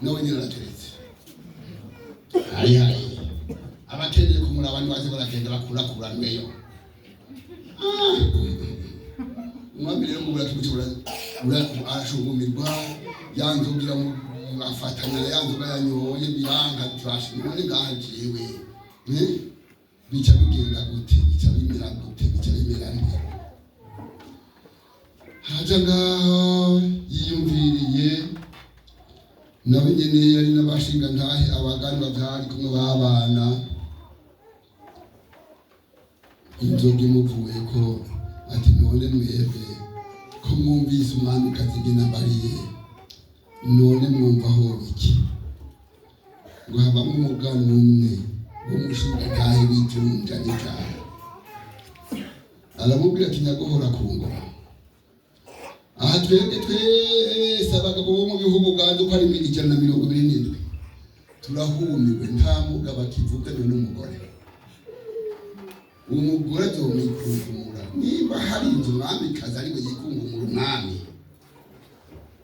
nawe nyine arateretse hari abakeneye kumuraba ntibaze baragenda bakurakuranweyo umwami rero ngo buratubuce arashugumirwa yanzugira mu afatanya yanzuga yanyoye biranga trash none ngajewe bica bigenda gute bica bimera gute bica bimera nte haja ngaho yiyumviriye nawe nyene yari n'abashinga ntahe abaganwa byari kumwe babana inzoga imuvuye ko ati none mwebwe ko mwumvise umwamikazi ngena mbariye none mwumvaho iki ngo habamo umugani umwe w'umushinga ntahe w'ijunja n'ijana aramubwira ati nyagohora ku ngoma aha twebwe twese abagabo bo mu bihugu Uganda uko ari 127 turahumiwe nta mugabo akivugana n'umugore umugore azomikungumura niba hari inzu umwamikazi ari we yikungumura umwami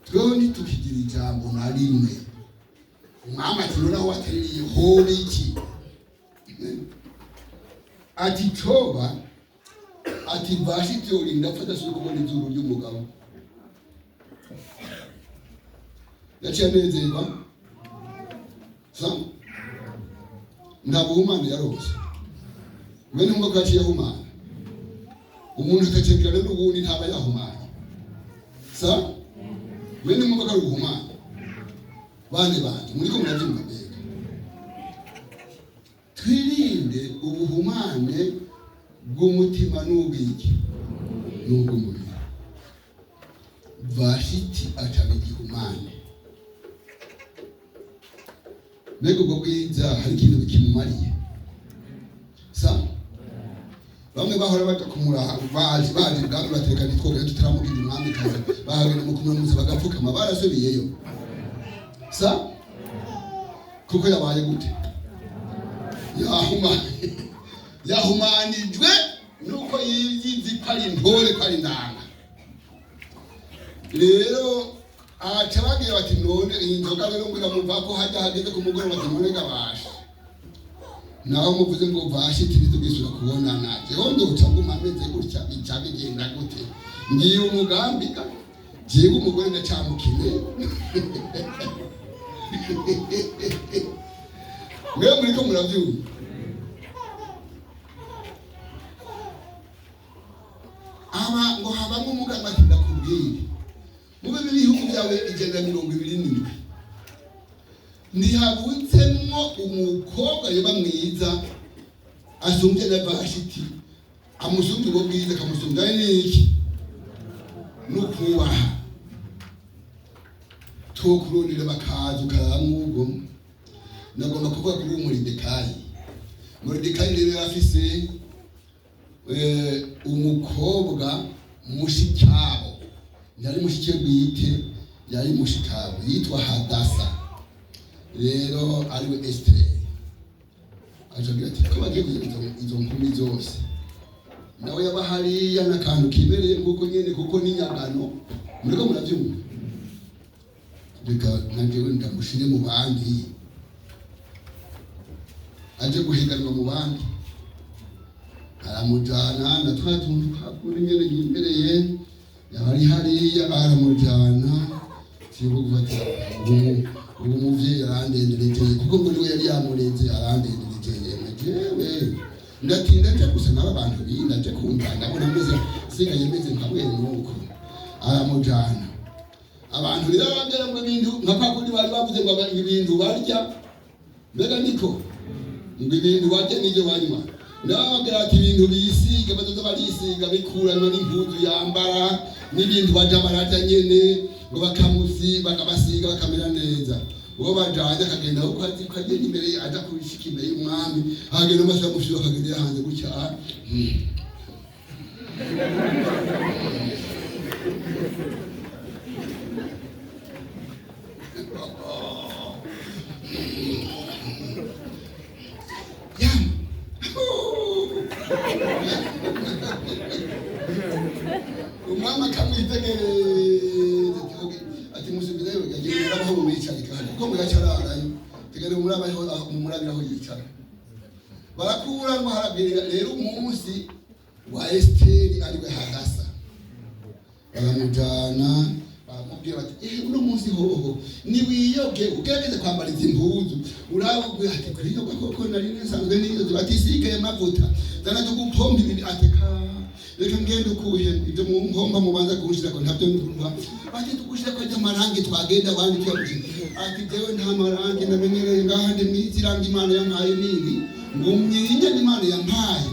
tweho ntitukigira ijambo na rimwe umwami ati noneho watereriye hoba iki ati coba ati Vashiti yorinda afata asubire kubona izuru ry'umugabo yaciye anezerwa nta buhumane yarose mwene umwe ko yaciye ahumana umuntu akacengera n'ubundi ntaba yahumanye mwene umwe ko ari ubuhumane bane muri ko murabyumva mbega twirinde ubuhumane bw'umutima n'ubwiki n'ubw'umubiri Vashiti acaba igihumane mbega ubwo bwiza hari ikintu bikimumariye bamwe bahora baja kumuraha baje bwami bateka nitwogera tutaramugira umwami kaza bahagenda mu kumuramuza bagapfukama barasubiyeyo sa kuko yabaye gute yahumanijwe nuko yizi ko ari intore ko ari ndanga rero aca bagira bati none iyi nzoga rero ngo iramuva ko hajya hageze ku mugoroba bati none gabasha naho muvuze ngo vashi tubisura kubonana jewe ndoca nguma meze gutya bica bigenda gute ngiye umugambi ka jewe umugore ndacamukine mwe muriko muravyumva aba ngo habamo umuganga ati ndakubwire mube ibihugu byawe 127 ntihabutsemwo umukobwa yoba mwiza asumbye na Vashiti amusumbye ubwo bwiza kamusumbya n'iki n'ukubaha tukurondera bakaza ukaramubwo nagomba kuvuga kuri Moridekayi rero yafise umukobwa mushikabo yari mushike bwite yari mushikabo yitwa Hadasa rero ariwe Esther ajagira ati ko bagiye izo nkumi zose nawe yabahariya n'akantu kibereye nguko nyene kuko ni nyagano muriko muravyumva reka nanjewe ndamushire mu bandi aje guhiganwa mu bandi aramujana na twa tuntu kakuri nyene yimbereye yari hariya aramujana sibo gufata ubu muvyeyi arandenderekeye kuko ngo niwe yari yamureze arandenderekeye jewe ndatinda nje gusa n'abantu binda nje kumva ndabona meze sigaye meze nka mwene nuko aramujana abantu rero bagera ngo ibintu nka kwakundi bari bavuze ngo ibintu barya mbega niko ngo ibintu barya n'ibyo banywa nabagira ati ibintu bisiga bazoza barisiga bikurana n'impuzu yambara n'ibintu baja bararya nyene ngo bakabasiga bakamera neza uwo bajanye akagenda uko agenda imbere aja kubishika imbere y'umwami hagenda amasha mushiro akagenda hanze gutya umwami akamwitegereza ati musubizeyo yagiye murabaho mu yicara kandi kuko muracyararayo tegere murabiraho yicara barakura ngo harabwira rero umunsi wa Esteri ariwe Hadasa baramujana baramubwira bati uno munsi hoho niwiyoge ugerageze kwambara izi mpuzu urabugwe ati kuriyoga koko nari nesanzwe niyo batisigaye amavuta zana tugupomba ibi ateka reka ngende ukuye ibyo mu ngomba mubanza kushira ko ntabyo nurwa ati tugushira ko amarangi twagenda abandi twabuze ati jewe nta marangi namenyereye ngahande mwiziranga Imana yampaye nini ngo mwiringe Imana yampaye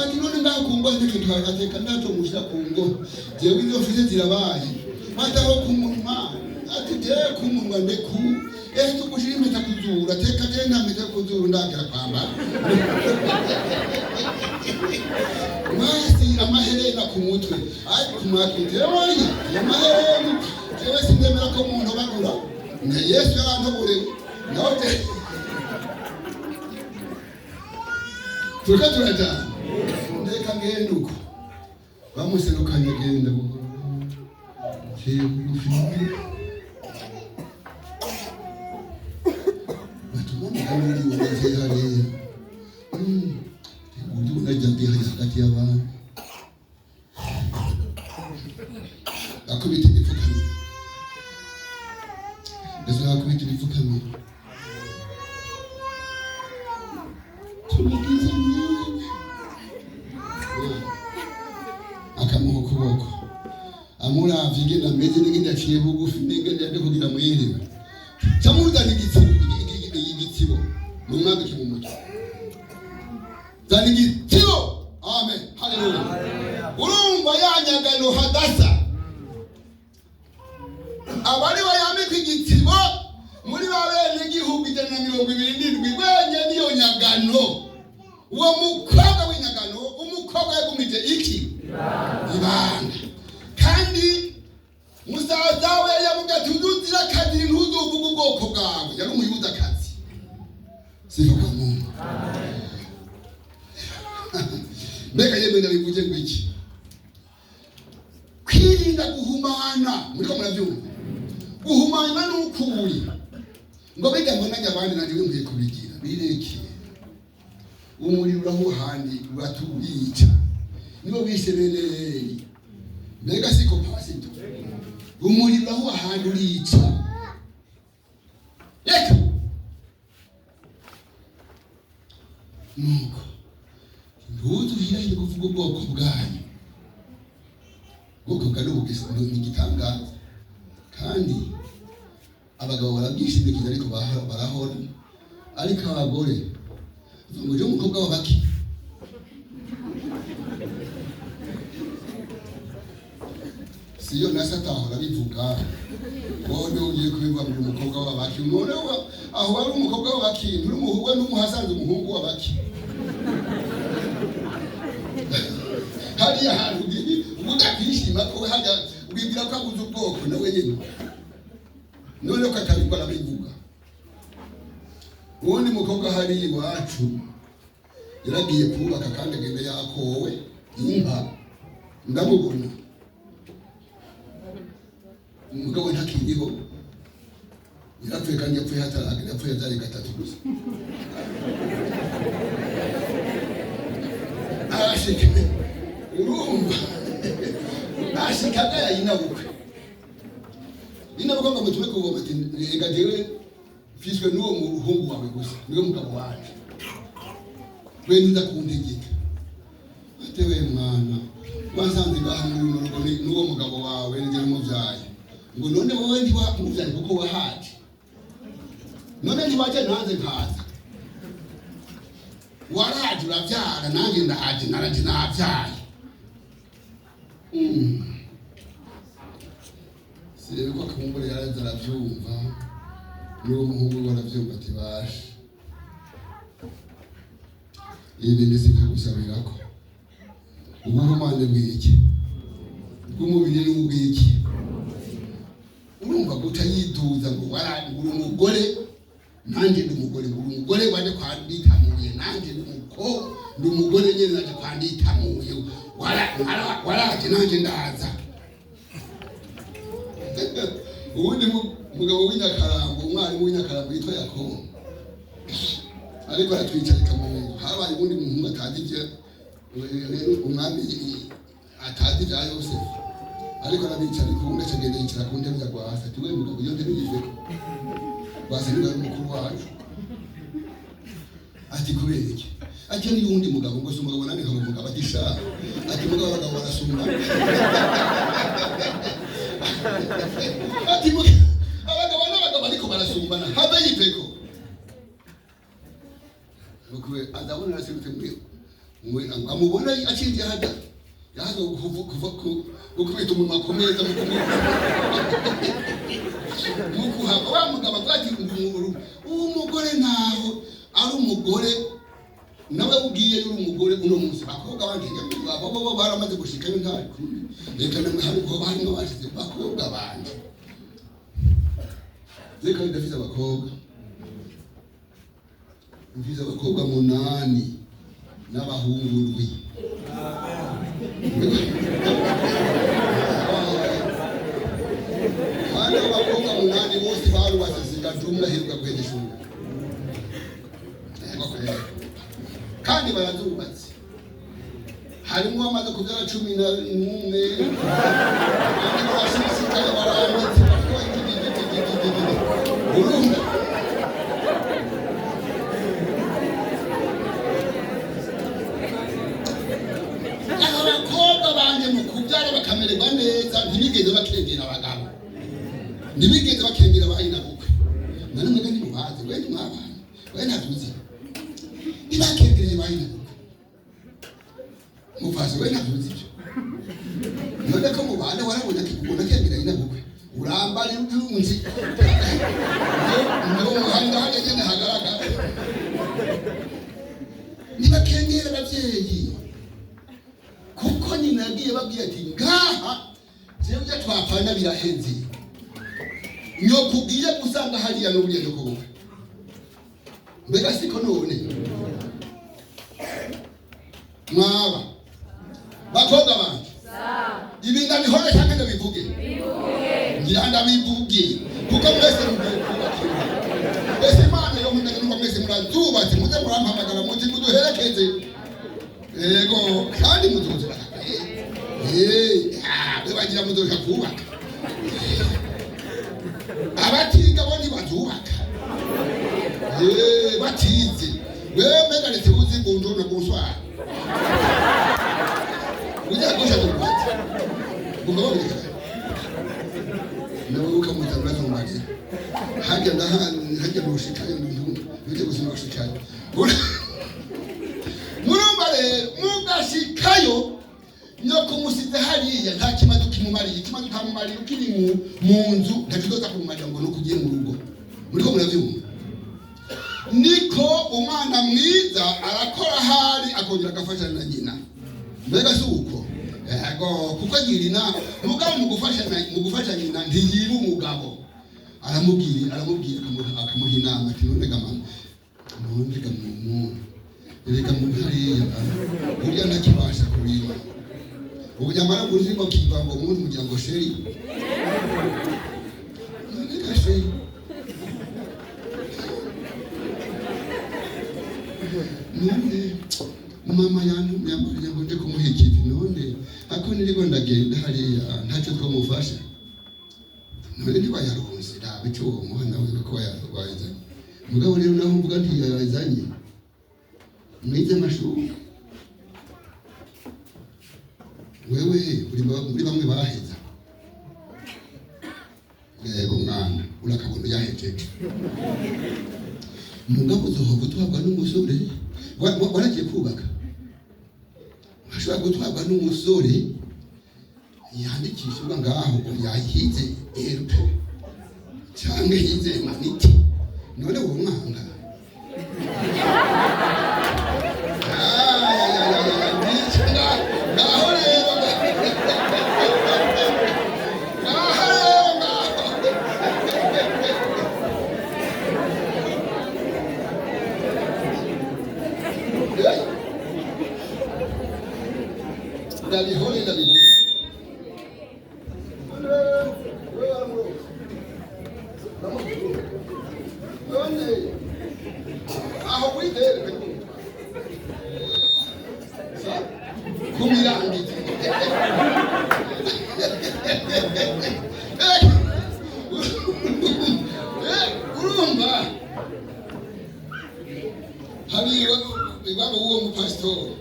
ati none ngaho kungo ndeke twateka ndato mushira kungo jewe izo fize zirabaye mataho kumunwa ati jewe kumunwa ndeku tugushira impeta kuzura teka tena mpeta kuzura ndagera kwambara Masi amaherena ku mutwe ariko kumwakite wanya amaherena jewe sindemera ko umuntu bagura na Yesu yarantobore nawe turajana ndeka ngende uko bamuserukanye genda buhoro batumana kamuri wese hariya unajya hagati y'abantu akubita ibipfukamiro ndetse akubita ibipfukamiro tumugize akamuha ukuboko amuravye ingenda ameze n'ingenda aciye bugufi n'ingenda yaje kugira mwiriwe camuzana igitsibo mumwambike mu mutwe zana igitibo amen haleluya urumva yanyagano Hadasa abari bayambika igitibo muri babene igihugu 127 gwenye niyo nyagano uwo mukobwa w'inyagano umukobwa yagumije iki ibanga kandi musaza we yavuga ati uzuzira kabiri ntuzuvuga ubwoko bwawe yari umuyudakazi sifa kwa Mungu mbega yemwe ndabivuge ngo iki kwirinda guhumana muriko murabyumva guhumana n'ukuri ngo biga mbonanya abandi nanje nkwiye kubigira bireke umuriro uraho handi uratubica nibo bishe beneri mbega siko pasito umuriro uraho handi urica reka nuko ntuzurire kuvuga ubwoko bwanyu ubwoko bwanyu bugisanga igitangaza kandi abagabo barabwishimikiza ariko barahora ariko abagore ngo uje umukobwa w'abaki siyo na satahora bivuga wone ugiye kubivuga ngo umukobwa w'abaki none aho ari umukobwa w'abaki nturi umuhungu n'umuhasanze umuhungu w'abaki hariya hantu udakwishima ko hajya ubibwira ko abuze ubwoko nawe nyine none ko atabikora bivuga ubundi mukobwa hari iwacu yaragiye kubaka kandi agenda yakowe inka ndamubona umugabo ntakiriho yarapfuye kandi yapfuye hataragira yapfuye byari gatatu gusa arashika urumva ashikaga yinabukwe inabukwe ngo mutume kuvoma ati rega jewe fishwe n'uwo muhungu wawe gusa niwe mugabo wacu we nza kuntegeka ate we mwana wasanze bahamwe n'urugo n'uwo mugabo wawe nje muvyaye ngo none wowe ndi wamuvyaye kuko wahaje none ntiwaje nanze nkaza waraje uravyara nange ndahaje naraje navyaye sirebe ko akumbure yaraza aravyumva n'uwo muhungu waravyumva ati bashe ibi ndetse nkagusabirako ubuhumane bw'iki bw'umubiri n'ubw'iki urumva guca yiduza ngo warangura umugore nanjye ndi umugore waje kwanditamuye nanjye ndi umugore nyene naje kwanditamuye waraje nanjye ndaza ubundi mugabo w'Inyakarambo umwarimu w'Inyakarambo yitwa Yakobo ariko aratwicarika mu habaye ubundi muntu atazi ivyo umwami atazi ivya Yosefu ariko arabicara ikunga cyagenda yicara ku ntebe ya Rwasa ati we mugabo iyo ntebe yiveko Rwasa ni mukuru wacu ati kubera iki ati ni yundi mugabo ngo se umugabo nani nkabo mugabo atisha ati mugabo abagabo barasumba ati abagabo n'abagabo ariko barasumbana habe yiveko ukwe adabona nasibite mwe amubona acinje hada yaza kuva ukubita umuntu akomeza mukuhaba wa mugabo kwati umugore naho ari umugore nawe ugiye yuri umugore uno munsi bakobwa bangiye babo baramaze gushika intari reka namwe hari ko bari no bashize bakobwa banje reka ndafite abakobwa mfize abakobwa 8 n'abahungu 7 kandi abakobwa 8 bose barubatse zigatumla hirwa kwenye shule kandi barazubatse harimo amaze kubyara 11 kandi barashishika barambitse urumva abakobwa banje mu kubyara bakamererwa neza ntibigeze bakegera abagabo ntibigeze bakegera abahina bukwe none mwebwe ni mubaze we ni mwabana we ntavuze ntibakegereye abahina bukwe mufaze we ntavuze ibyo none ko mubana warabona kikubona kegera abahina bukwe urambara intunzi no muhanda hajya cyane hagaragara ntibakegera abavyeyi yagiye babwiye ati ngaha jewe twapfana birahenze nyokubwiye gusanga hariya n'ubuye no kuvuga mbega siko none mwaba bakobwa banje ibinda bihore cyangwa ndabivuge ngira ndabivuge kuko mwese mugiye kubakira ese Imana yo mundagana ngo mwese murazubatse muze murampamagara muti muduherekeze yego kandi muzuza bagira muzoka kubaka abatiga bo ntibazubaka batize wewe mbega leta uzi bundu na buswara ujya gusha kubati umugabo ni nawe ukamutabura n'umugezi hajya hajya mushikaye n'umuntu bije gusoma gushikaye murumva rero mugashikayo nyoko musize hariya nta kimaze kimumariye ikimaze utamumariye ukiri mu nzu ntakidoza kumumarira ngo no kugiye mu rugo muriko murabyumva niko umwana mwiza arakora hari akongera agafasha na nyina mbega si uko yego kuko agira inama mugabo mu gufasha nyina ntiyiba umugabo aramubwira akamuha inama ati none gamama none gamuntu reka mu hariya burya ntakibasha kubima ubujyamara buzimo kiva ngo umuntu mugira ngo sheri none gasheri none mama yantumye amubwira ngo nje kumuha ikivi none ako niriko ndagenda hariya ntacyo twamufasha none ntibayaronse nabe cyo uwo mwana we ko yazanye mugabo rero naho mvuga nti yazanye mwize amashuri wewe uri bamwe baheza yego mwana urakabona yahejeje mugabo uzohova utwabwa n'umusore waragiye kubaka ashobora gutwabwa n'umusore yandikishwa ngaho yahize erupe cyangwa yize maniti none uwo mwanga ndabihore ndabivuga none aho witere kumirangiti urumva hari iwabo w'uwo mupasitori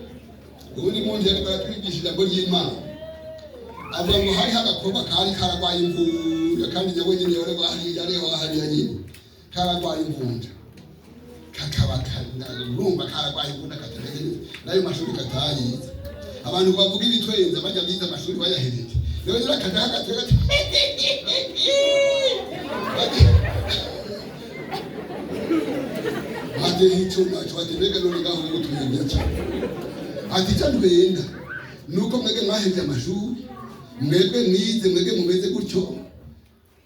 ubundi munsi ariko aratwigisha ijambo ry'Imana avuga ngo hari agakobwa kari karagwaye imvunja kandi nyawe nyine yareho hariya nyine karagwaye imvunja kakaba urumva karagwaye imvunja katameze neza nayo mashuri katayize abantu bavuga ibitwenza bajya bize amashuri bayahereje rero nyirakaja hagatwega ati hicho nacho atendeka none ngaho ngo tuyenge cyane ati cyandwenda nuko mwege mwaheje amashuri mwebwe mwize mwege mumeze gutyo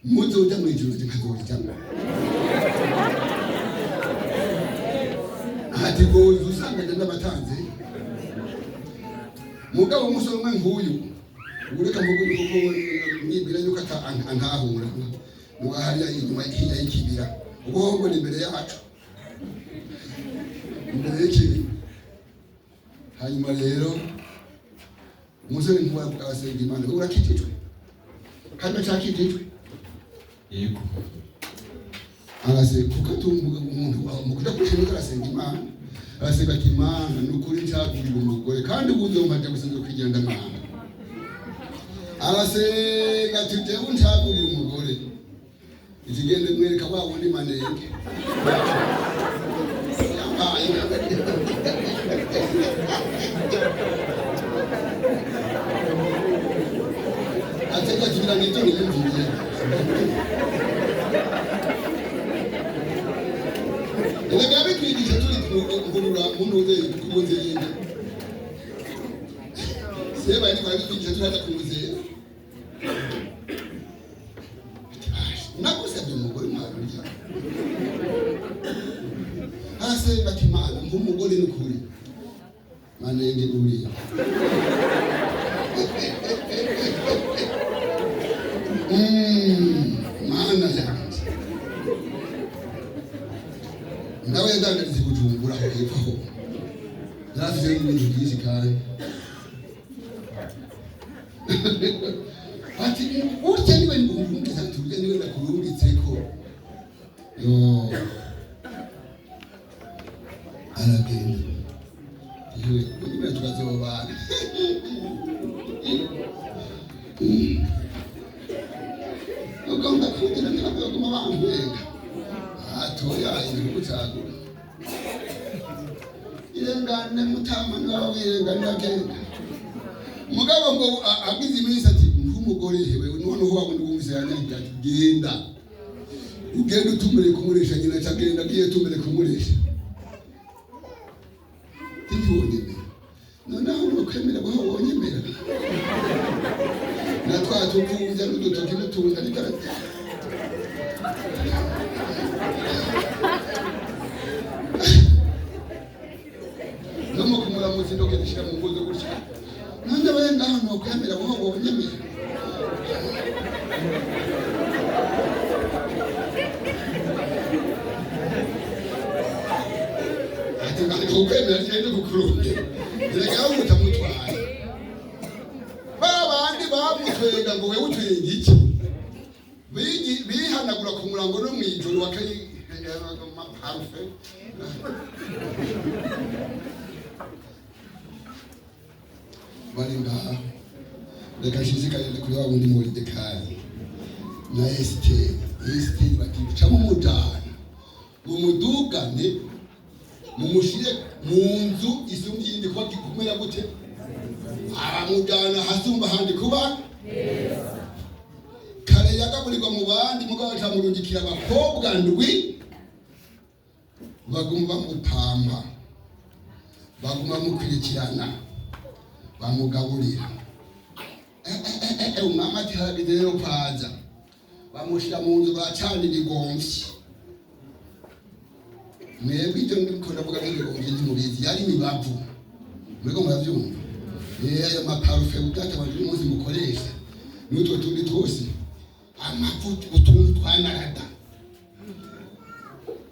muzoja mu ijuru cyangwa cyangwa ati go usanga ndenda batanze mugabo umusore umwe nguyu ureka mvugo kuko nibwira yuko antahura ngo hariya inyuma y'ikibira ubwo ni imbere yacu imbere y'ikibira hanyuma rero umusore nkuba asenga Imana urakitijwe kandi cyakitijwe yego arase kuko tumbuga umuntu mukuja kushimira arasenga Imana arasenga ati Imana nukuri cyagurira umugore kandi ubuzomaje gusenga kwigenda Imana arasenga ati jewe ncyagurira umugore ikigende mwereka wa wundi manenge ateka kigira ngito niyumviye Elega bitwigisha turi ngurura muntu uze kubuze yinde Seba ni barabitwigisha turaza kumuzera nagusabye umugore mwarurya hase bati Mana nk'umugore n'ukuri Mana yenge uriya Mana yanjye nawe yadandariza Bujumbura aho hepfo aho yarafite n'ibintu byinshi kandi ati urya niwe ngumvungiza turya niwe nakurungitse ko yo aragenda yewe niwe tukazobana ugomba kugira ntabwo baguma bambwenga atoya igihugu cyagura irengane mutama nawe wirengane agenda mugabo ngo agize iminsi ati nk'umugore hewe none ho wabundi wumvise yanyagira ati genda ugenda utumire kumuresha nyina cyagenda agiye tumire kumuresha ntibonyeme noneho ukwemera ko wonyemera natwa tukunze n'udutoki n'utunga n'ikarate nomo kumuramutse ndoge dishira mu ngozo gutya none wenda hano kwemera ko wonyemera ati ngani kwemera cyane kukurunde rega utamutwaye babandi bamutwenga ngo wewe utwenga iki bihanagura ku murango no mwijoro wakayi maparufe bari ngaha reka nshishikarize kuri wa wundi Moridekayi na Esiteri batibica mu mujana mumudugane mumushire mu nzu isumye indi kwa gikumera gute aramujana hasumba handi kuba kare yagaburirwa mu bandi mugabo cyamurungikira abakobwa ndwi bagumva mupamba baguma mukurikirana bamugaburira umwami ati hageze rero kwaza bamushira mu nzu bacana ibigomvyi mwebwe ibyo ndiko ndavuga n'ibigomvyi ntimubizi yari imibavu muriko muravyumva ayo maparufe ubwatabanje umunsi mukoresha n'utwo tundi twose amavuta utuntu twanarada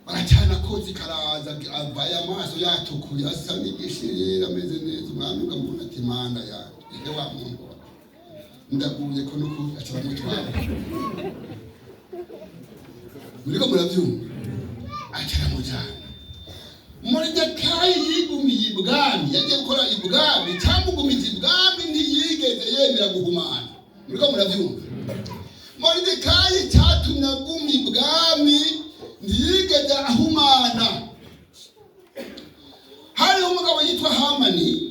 baracana kozi karaza avaye amaso yatukuye asa n'igishirira ameze neza umwami ukamubona ati Mana yanjye ige wa muntu ndaguye ko nuko acaba mutwara muriko muravyumva acara mujana Moridekayi yigumiye ibwami yagiye gukora ibwami cyamugumiza ibwami ntiyigeze yemera guhumana muriko muravyumva Moridekayi cyatumye aguma ibwami ntiyigeze ahumana hari umugabo yitwa Hamani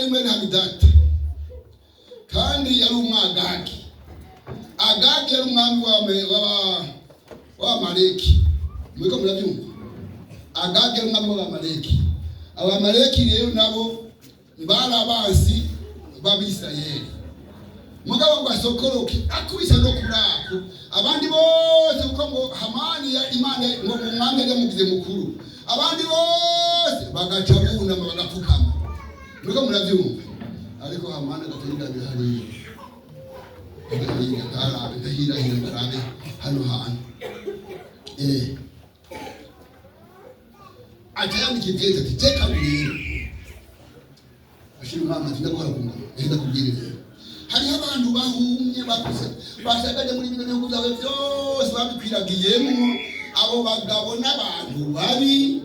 mwene Hamidata kandi yari umwagagi Agagi yari umwami w'Amaleki muriko murabyumva Agagi yari umwami w'Amaleki Abamaleki rero nabo bari abansi b'Abisirayeli mugabo basokoroke akubisa no kurako abandi bose uko ngo Hamani ya Imana ngo umwami yamugize mukuru abandi bose bagaca bunama bagapfukama muriko murabyumva ariko Hamani agatinda bihari ndahira barabe hano hantu ajyana kigeze ati teka bwira ashimwe mama ndakora kumva enda kubwirira hari abantu bahumye bakuze bashagaje muri bino bihugu byawe byose babikwiragiyemo abo bagabo n'abantu babi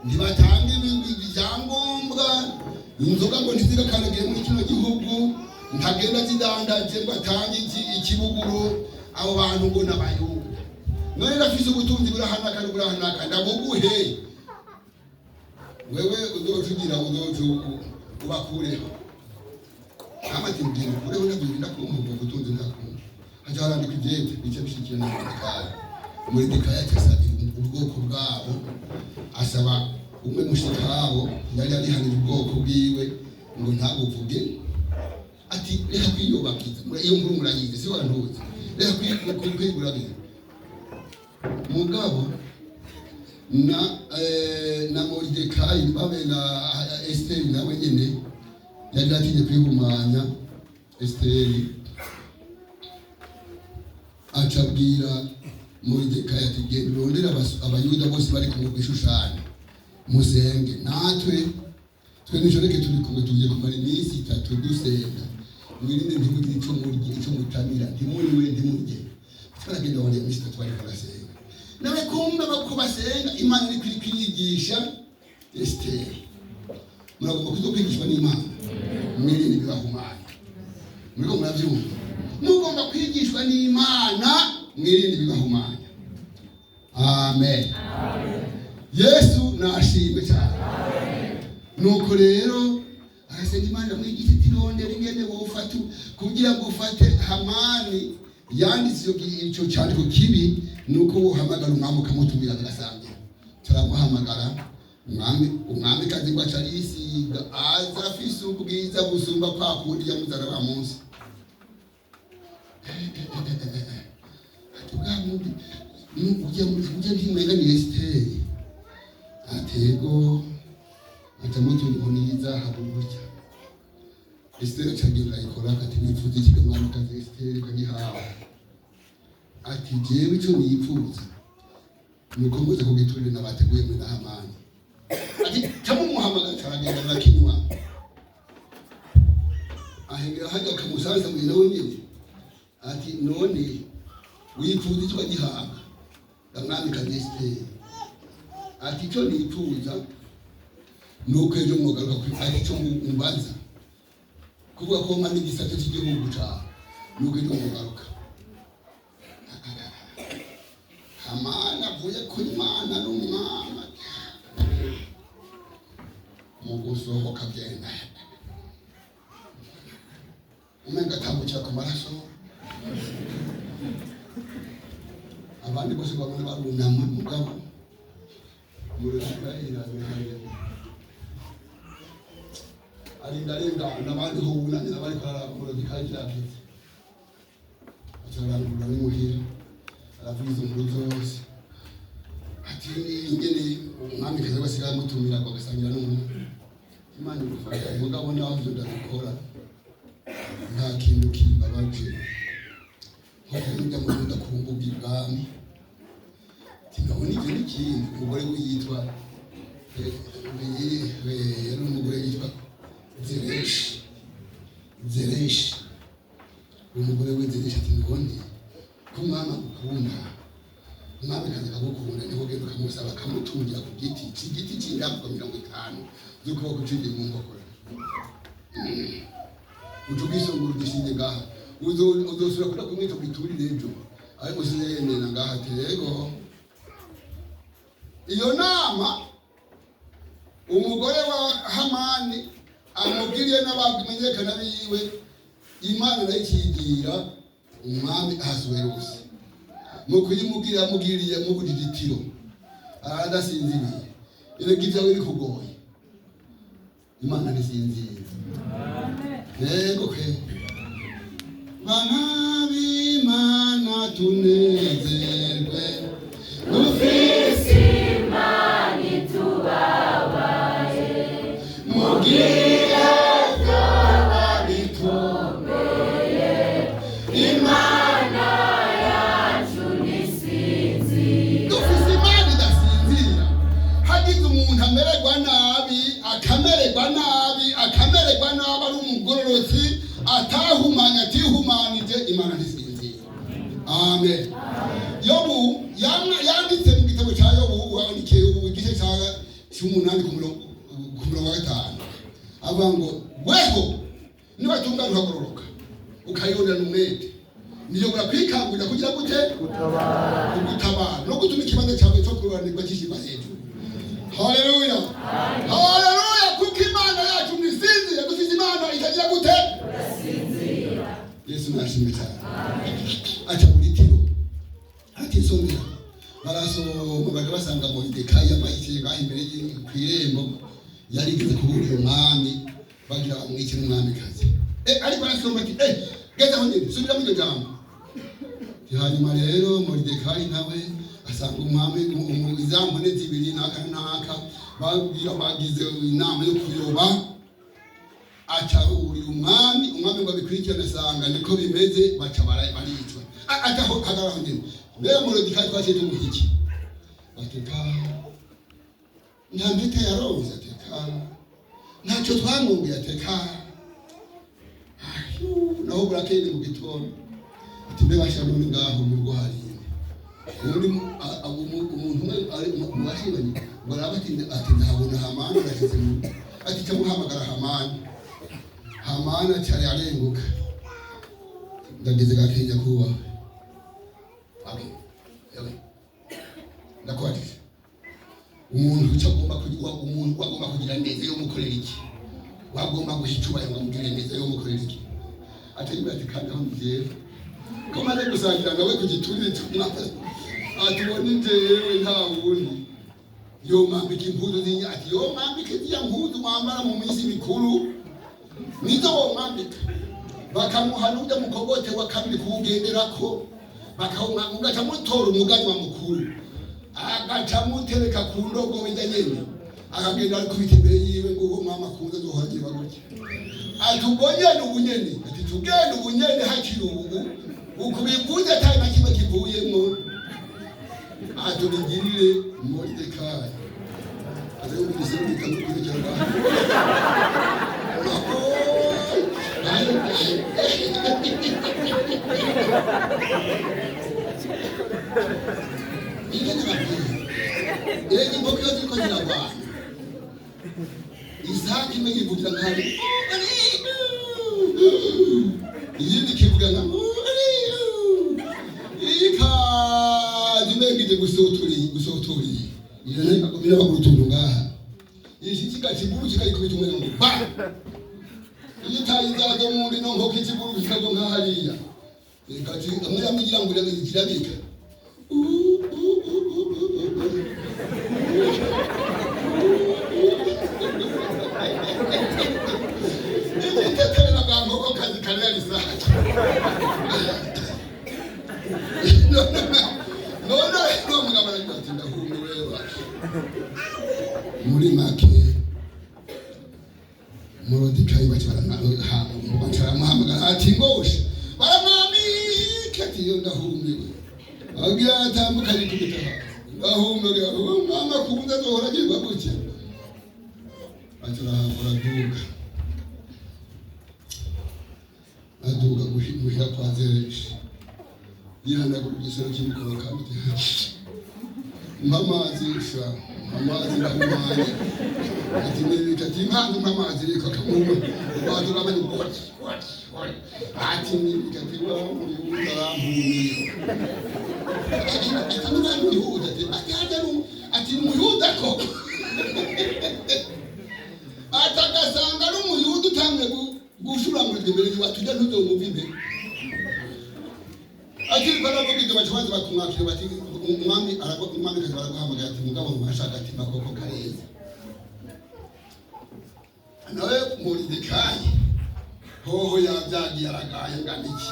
ntibatanga ibyangombwa inzoga ngo ntizigakanagiye muri kino gihugu ntagenda zidandaje ngo atange ikibuguru abo bantu ngo n'abayubu none rafise ubutunzi burahanaka ndabuguhe wewe uzojugira ubakureho amati mbiri kureho ndabirinda kumva ubutunzi ntakumva hajarandika ibyete bice bishikira na Moridekayi atasaba ubwoko bwabo asaba umwe mushikabo yari ari hanira ubwoko bwiwe ngo ntabuvuge ati reka kwiyobakiza iyo nkuru murayizi si wanduzi reka kwiguragira mugabo na Moridekayi babe na Esteri nawe nyene yari atinye kwihumanya. Esteri acabwira Moridekayi ati genda urondera abayuda bose bari kumwe kw'Ishushani musenge natwe twe nijoreke turi kumwe tugiye kumara iminsi 3 dusenga mwirinde ntimugire ico murye ico mutamira ntimuriwe ntimurye twaragenda wale iminsi 3 bari barasenga nawe kumbe bako basenga Imana iri kwigisha Esteri muragomba kuzokwigishwa n'Imana mwirinde bibahumanya muriko muravyumva mugomba kwigishwa n'Imana mwirinde bibahumanya. Amen. Yesu nashimwe cyane. Nuko rero arasenga Imana mwigisha tirondera ingene wofatu kugira ngo ufate Hamani yanditse icyo cyandiko kibi nuko uhamagara umwami ukamutumira agasange turamuhamagara umwami kazi ngo acarisiga aza afise ubwiza busumba kwa kundi yamuzara ba munsi atubwamundi ujya ntimwenga ni Esteri atego atamutu niza habuburya Esteri acagenda ikora ati nifuza iki mwami kazi Esteri kagihawa ati jewe ico nipfuza nuko muze kugiturire nabateguye muri Hamani ati tamu muhamagara caragenda nakinywa ahengera hajya kamusanza muri nawe nyine ati none wifuza iki kagihawa mwami kazi Esteri ati cyo nipfuza nuko ejo mwogaruka kuri ari cyo mumbaza kuvuga ko mani gisate cy'igihugu ca nuko ejo mwogaruka Hamana vuye kuri Imana n'umwama mugusohoka genda umenga tambuca ku maraso abandi bose babone barunama mugabo arindarenga n'abandi ho bunanira bari kararambura bikajyagize acarangura n'imuhira aravuza inkuru zose ati ingene umwami kaza basigaye mutumira bagasangira n'umuntu Imana igufasha mugabo naho byo ndabikora nta kintu kibabaje nko kujya mu nda kumbuga ibwami tingabona ibyo n'ikindi umugore we yitwa yari umugore yitwa Zereshi umugore we Zereshi ati ngone ko mwana gukunda umwami kaza kagukunda niho genda kamusaba kamutungira ku giti cy'igiti cy'indambo 50 z'ukuboko cy'indi mu ngokora utugisongura gishinge ngaha uzosura kuda kumwita kwiturire ejo ariko sinzeyemera ngaha tego iyo nama umugore wa Hamani amubwiriye n'ababimenyekana biwe Imana nayikigira umwami Ahasuwerusi mu kuyimugiriye mu kudiditiro aradasinziriye iregivya wiri kugoye Imana nisinziriye yego ke bana b'Imana tunezerwe ufise Imana itubabaye mugira zoba bitumbeye Imana yacu nisinzira dufise Imana idasinzira hagize umuntu amererwa nabi akamererwa nabi ari umugororotsi atahumanya atihumanije Imana ntisinzira. Amen. Yobu yanditse mu gitabo cya Yobu wandikiye igice cya 8 ku murongo wa 5 avuga ngo weho niba tunga ruhagororoka ukayona n'umwete niyo urakwikangurira kugira gute gutabara no gutuma ikibanza cyawe cyo kuranirwa kishima hejuru. Haleluya. Haleluya kuko Imana yacu nisinzira dufite Imana itagira gute urasinzira. Yesu nashimwe cyane. Acha bulitiro ati somera barasoma basanga Moridekayi amayitse imbere y'irembo yarigeze kuburira umwami bagira bamwikira umwamikazi. Ariko arasoma ati geza aho nyine subira mu jambo. Hanyuma rero Moridekayi nawe asanga umwami izambone zibiri naka babwira bagize inama yo kuyoba acarurira umwami ngo bikurikirane asanga niko bimeze baca baricwa ataho hagaraho nyine mbere Moridekayi twashije tumuhiki ateka nta mpeta ya roza ateka ntacyo twamwumbiye ateka naho burakeye mu gitondo ati mbe bashamwe ngaho mu rwari undi umuntu umwe ari mu bashibanye barabatinda ati ndahabona Hamani arashyize mu ati cyamuhamagara Hamani cyari arenguka ndageze gakenya kuba ndakwatije umuntu cyagomba kugira neza yo mukorera iki wagomba guhicubaye ngo mugire neza yo mukorera iki ati ati kandi aho ngiye ko maze gusangira nawe ku gituri tumwata atubona injewe nta wundi yo mambika impuzu ati yo mambike ziya mpuzu mwambara mu minsi mikuru nizo wo mambika bakamuhanuja mukogote wa kabiri kugenderako bakawunga mutora umugani wa mukuru agacamutereka ku ndogo nyene akagenda ari kubita imbere yiwe ngo uwo mama kuza zohagira gutya atubonye n'ubunyene ati tugende ubunyene hakiri ubu ukubivuze atari na kimwe kivuyemo atubigirire Moridekayi aje ubise bitamukurikira Ege mbokyo ziko ziragwana Isaki megivugira nkari Yindi kivuga nka zimegije gusotori Nira bakurutundu ngaha Ishi kigachiburu kikayikubita umwe ngo ba Yitayizazo mundi no nkoki kiburu kikago nkahariya Ikati amwe yamugira ngo kirabika muri make Moridekayi baramuhamagara ati ngoshe baramwamika ati yo ndahumiwe agira atambukanye kubita ndahumiwe mama kubuza zohora agirwa gutya aduga guhira kwa Zereshi yihanagura igisoro cy'imikoro kandi amazi ndahumanye ati nibika ati impamvu amazi reka kamuma badura abanye ati nibika ati muri uzarambuye ati umuyuda koko atagasanga n'umuyuda utamwe gushurangurirwa imbere y'abatujya ntuzomumva imbere akiri baravuga ibyo bakibazo bakumwakira bati umwami kazi baraguhamagara ati mugabo mwashaka ati makoko kareza nawe Moridekayi hoho yabyagiye aragaye ngamiki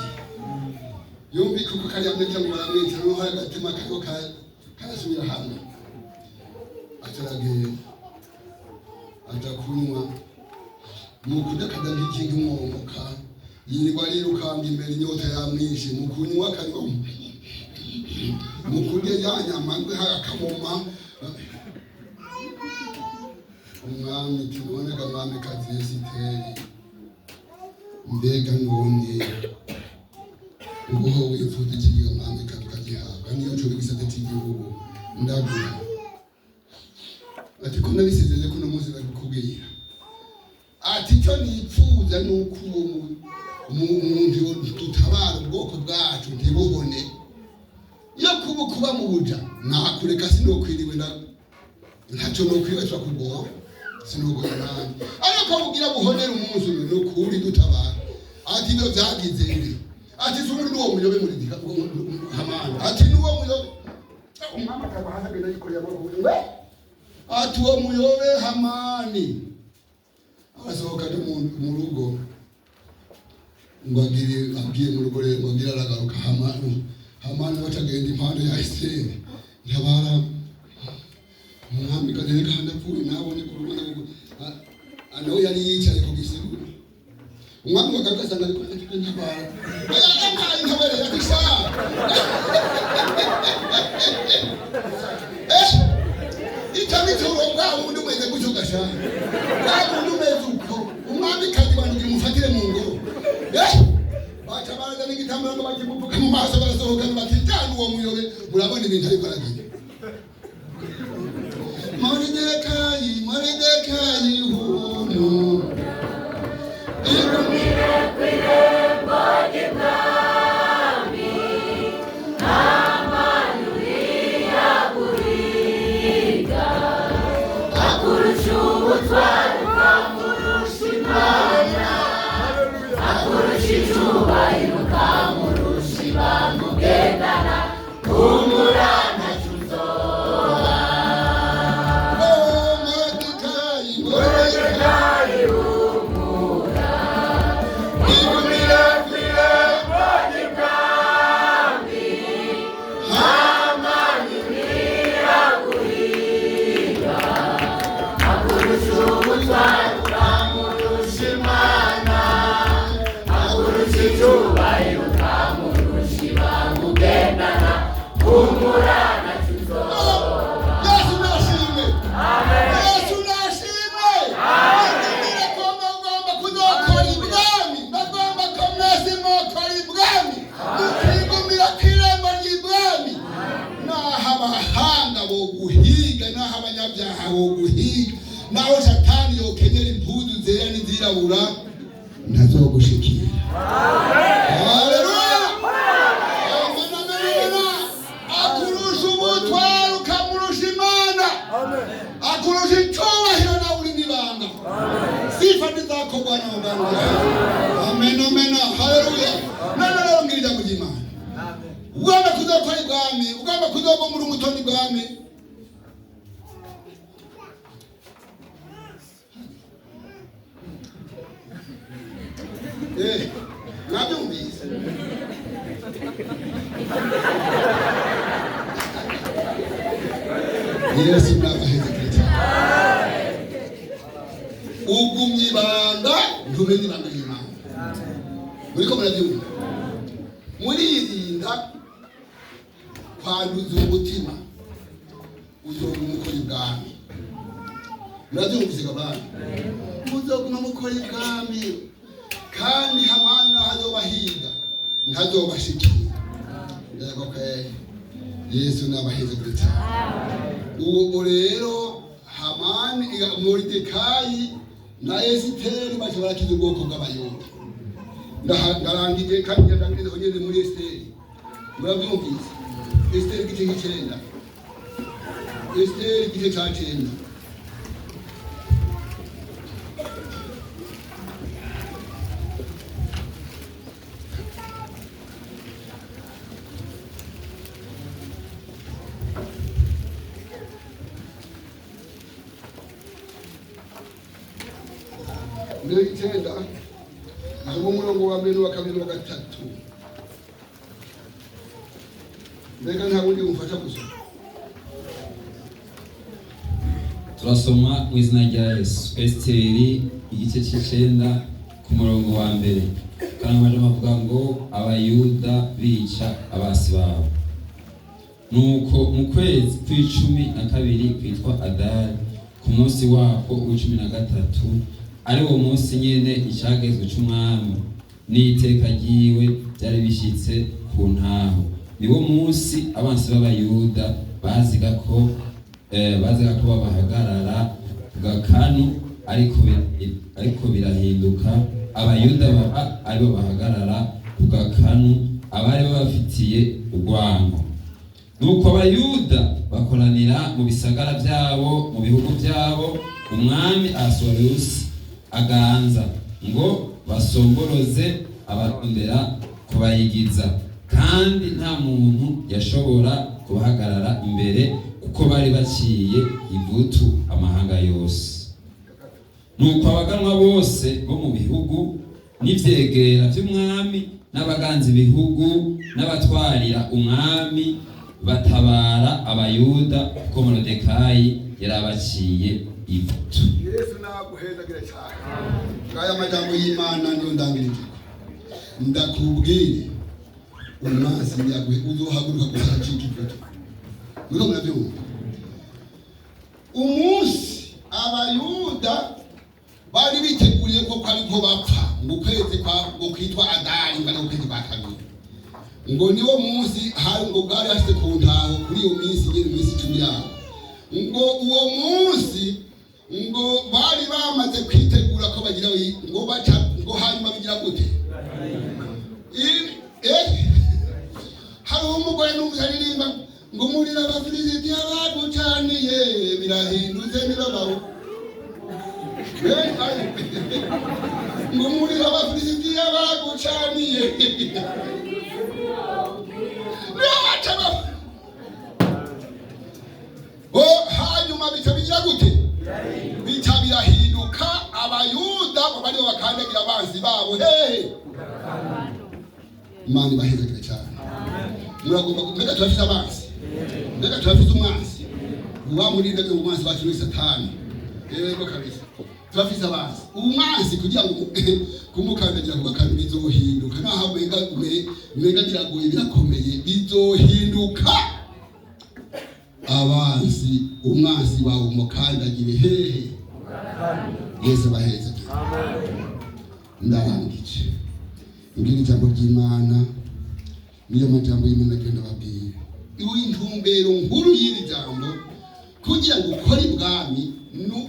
yumvika uko kariya mbere ngo baramwica no hagatima kako karasubira hamwe atarageye atakunywa mukudakada ngikinga umwomoka yirirwa rirukambye imbere inyota yamwishe mukunywa kanywa mukurya yanyama akamoma umwami tuboneka mwami kazi Esiteri mbega none ubuho wifuza ikigira mwami kazi kagihabwa niyo cyo bigisate cy'igihugu ndagura ati ko nabisezeye ko n'umuzi bakubwira ati cyo nipfuza nuko umuntu tutabara ubwoko bwacu ntibubone yo kuba mu buja nakureka sinokwiriwe ntacyo nokwibaza kugoha sinogoye nani ariko kugira buhonera umunsi no kuri dutabara ati byo byagize ibi ati sumuri n'uwo muyobe muri Hamani ati n'uwo muyobe umwami akabahaza genda yikorera amaguru ati uwo muyobe Hamani asohoka mu rugo ngo abwiye mu rugo rero ngo agire aragaruka Hamani batagenda impande ya Esiteri ntabara umwami kadere kandi apfuye nabone ku rugo nawe yari yicaye ku gisego umwami wakagasanga ariko ntabara ntabara yakisha itabitoro ngaho undi umeze gutyo gashaka ngaho undi umeze uko umwami kazi bandugira umufatire mu ngoro baca baraza n'igitambaro ngo bakimuvuga mu maso barasohokana bakijyana uwo muyobe murabona ibintu ariko aragira Moridekayi hunu igumire ku irembo ry'ibwami Hamani uriyaguhiga akurusha ubutwari ukamurusha Imana akurusha icyubahiro ukamurusha ibanga ugendana humura ntacyo uzoba Moridekayi humura igumire ku irembo ry'ibwami Hamani uriyaguhiga akurusha ubutwari ukamurusha Imana akurusha icyubahiro ukamurusha ibanga ugendana humura ntacyo uzoba Yesu nashimwe Amen Yesu nashimwe Ndabwira ko mugomba kuzokora ibwami bagomba ko mwese mukora ibwami mukigumira ku irembo ry'ibwami naho abahanga boguhiga naho abanyabyaha boguhiga naho satani yokenyera impuzu zera n'izirabura ntazogushikira Haleluya Amen akurusha ubutwari ukamurusha Imana akurusha icyubahiro nawe uri n'ibanga sifa zako Bwana wangu Amen Haleluya none rero ngira ijambo ry'Imana ugomba kuzokora ibwami ugomba kuzogomura umutoni ibwami nabyumvise Yesu nabaheze ugumye ibanga ntumenye ibanga ry'Imana muriko murabyumva muririnda kwanduza umutima uzoguma ukora ibwami murabyumvise kabana muzoguma mukora ibwami kandi Hamani naho azobahiga ntazobashikira yego Yesu nabaheze kuri cyane uwo rero Hamani Moridekayi na Esiteri baje barakiza ubwoko bw'abayuda ndarangije kandi ndangirizeho nyene muri Esiteri murabyumvise Esiteri igice cy'icenda Esiteri igice cya cenda mbere y'icenda aho umurongo wa mbere n'uwa kabiri n'uwa gatatu mbega nta wundi umufasha gusoma turasoma mu izina rya Yesu Esiteri igice cy'icenda ku murongo wa mbere kandi baje bavuga ngo abayuda bica abasi babo nuko mu kwezi kw'icumi na kabiri kwitwa Adari ku munsi wako w'icumi na gatatu ari wo munsi nyene icagezwe c'umwami n'iteka ryiwe byari bishitse ku ntaho niwo munsi abansi b'abayuda baziga ko babahagarara ku gakanu ariko birahinduka abayuda aribo bahagarara ku gakanu abari babafitiye urwango nuko abayuda bakoranira mu bisagara byabo mu bihugu byabo umwami Ahasuwerusi aganza ngo basomboroze abarondera kubayigiza kandi nta muntu yashobora kubahagarara imbere kuko bari baciye ivutu amahanga yose nuko abaganwa bose bo mu bihugu n'ivyegera vy'umwami n'abaganza ibihugu n'abatwarira umwami batabara abayuda kuko Moridekayi yarabaciye ivutu. Yesu naguhezagire cyane. Ngaya majambo y'Imana niyo ndangirije. Ndakubwire umwanzi yaguhe uzohaguruka gusacika ivutu. Muriko muravyumva? Umunsi abayuda bari biteguriye ko ariko bapfa mu kwezi ngo kwitwa Adari ngana ukwezi kwa kabiri. Ngo niwo munsi hari ngo bwari hashite ku ntaho kuri iyo minsi nyine minsi 10 yabo. Ngo uwo munsi ngo bari bamaze kwitegura ko bagira ngo baca ngo hanyuma bigira gute hari umugore n'umuzaririmba ngo murira abafilisitiya bagucaniye birahindutse nirabaho ngo murira abafilisitiya bagucaniye hanyuma bica bigira gute bica birahinduka abayuda bari bakandagira abanzi babo Imana ibahezagire cyane. Muragomba kumenya turafite abanzi mbega turafite umwanzi uba muri ndege umwanzi wacu ni Satani. Yego kabisa turafite abanzi umwanzi kugira ngo kumukandagira kuba kandi bizohinduka naho mega biragoye birakomeye bizohinduka abanzi umwanzi wawe umukandagire hehe Yesu abahezagire. Ndarangije ngira ijambo ry'Imana niyo majambo y'Imana agenda babwira iwe intumbero nkuru y'iri jambo kugira ngo ukore ibwami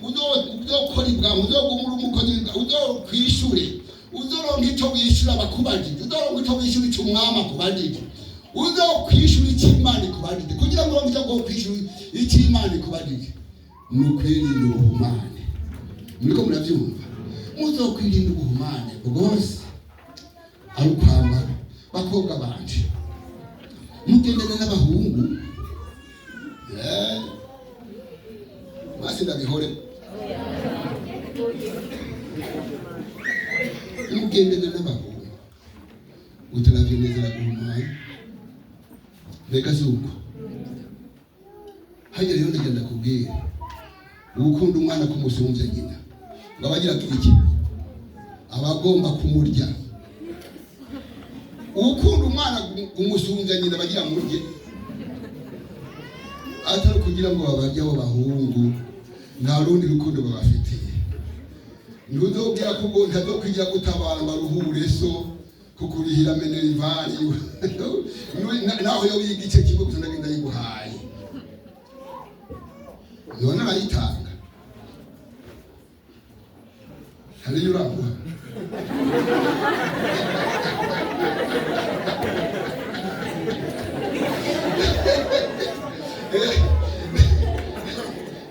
uzokora ibwami uzogumura umukozi uzokwishure uzoronka icyo wishyura bakubajije uzoronka icyo wishyura icyo umwami akubajije uzokwishura icyo Imana ikubajije kugira ngo uronke icyo kwishura icyo Imana ikubajije ni ukwirinda ubuhumane. Muriko muravyumva muzokwirinda ubuhumane bwose ari ukwambara bakobwa banje mugendane n'abahungu mwasi ndabihore mugendane n'abahungu utaravye neza guhumana mbega zuko hajya rero ndagenda kubwira ukunda umwana kumusumbya nyina ngo abagira iki abagomba kumurya ukunda umwana kumusumbya nyina bagira murye atari kugira ngo babarye abo bahungu nta rundi rukundo babafitiye. Ntuzobwira ko ngo ntazokwigira gutabara baruhure so kukurihira Minervari naho yo biga ice kigo gusa ndagenda yiguhaye none arayitanga hari yurangwa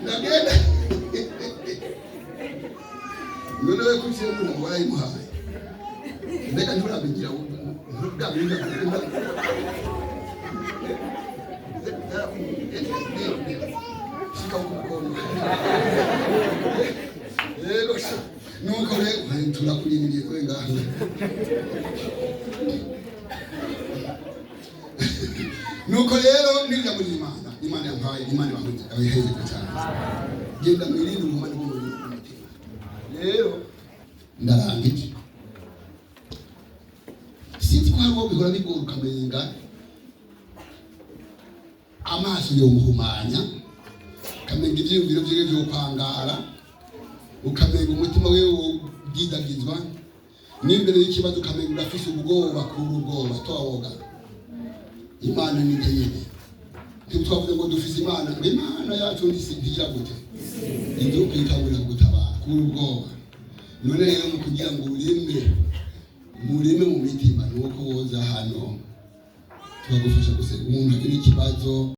ndagenda none we kuciye ngo wayimuhaye mbega nturabigira nturabigira nuko rero turakurindiriye ko ngaho nuko rero nirya muri Imana yampaye Imana bamuze abihezeka cyane genda mwirinde umumani w'umutima rero ndarangije sinzi ko hariho bihora biguruka menga amaso yo muhumanya kamenga ivyiyumviro vyiwe vyo kwangara ukamenga umutima wewe ubwidagizwa n'imbere y'ikibazo ukamenga urafise ubwoba kuri ubwoba towoga Imana ni nyene twavuze ngo dufise Imana yacu ntigira gute ibyo kwitangurira gutabara kuri ubwoba none rero mu kugira ngo mureme mu mitima nuko woza hano tubagufasha gusenga umuntu agira ikibazo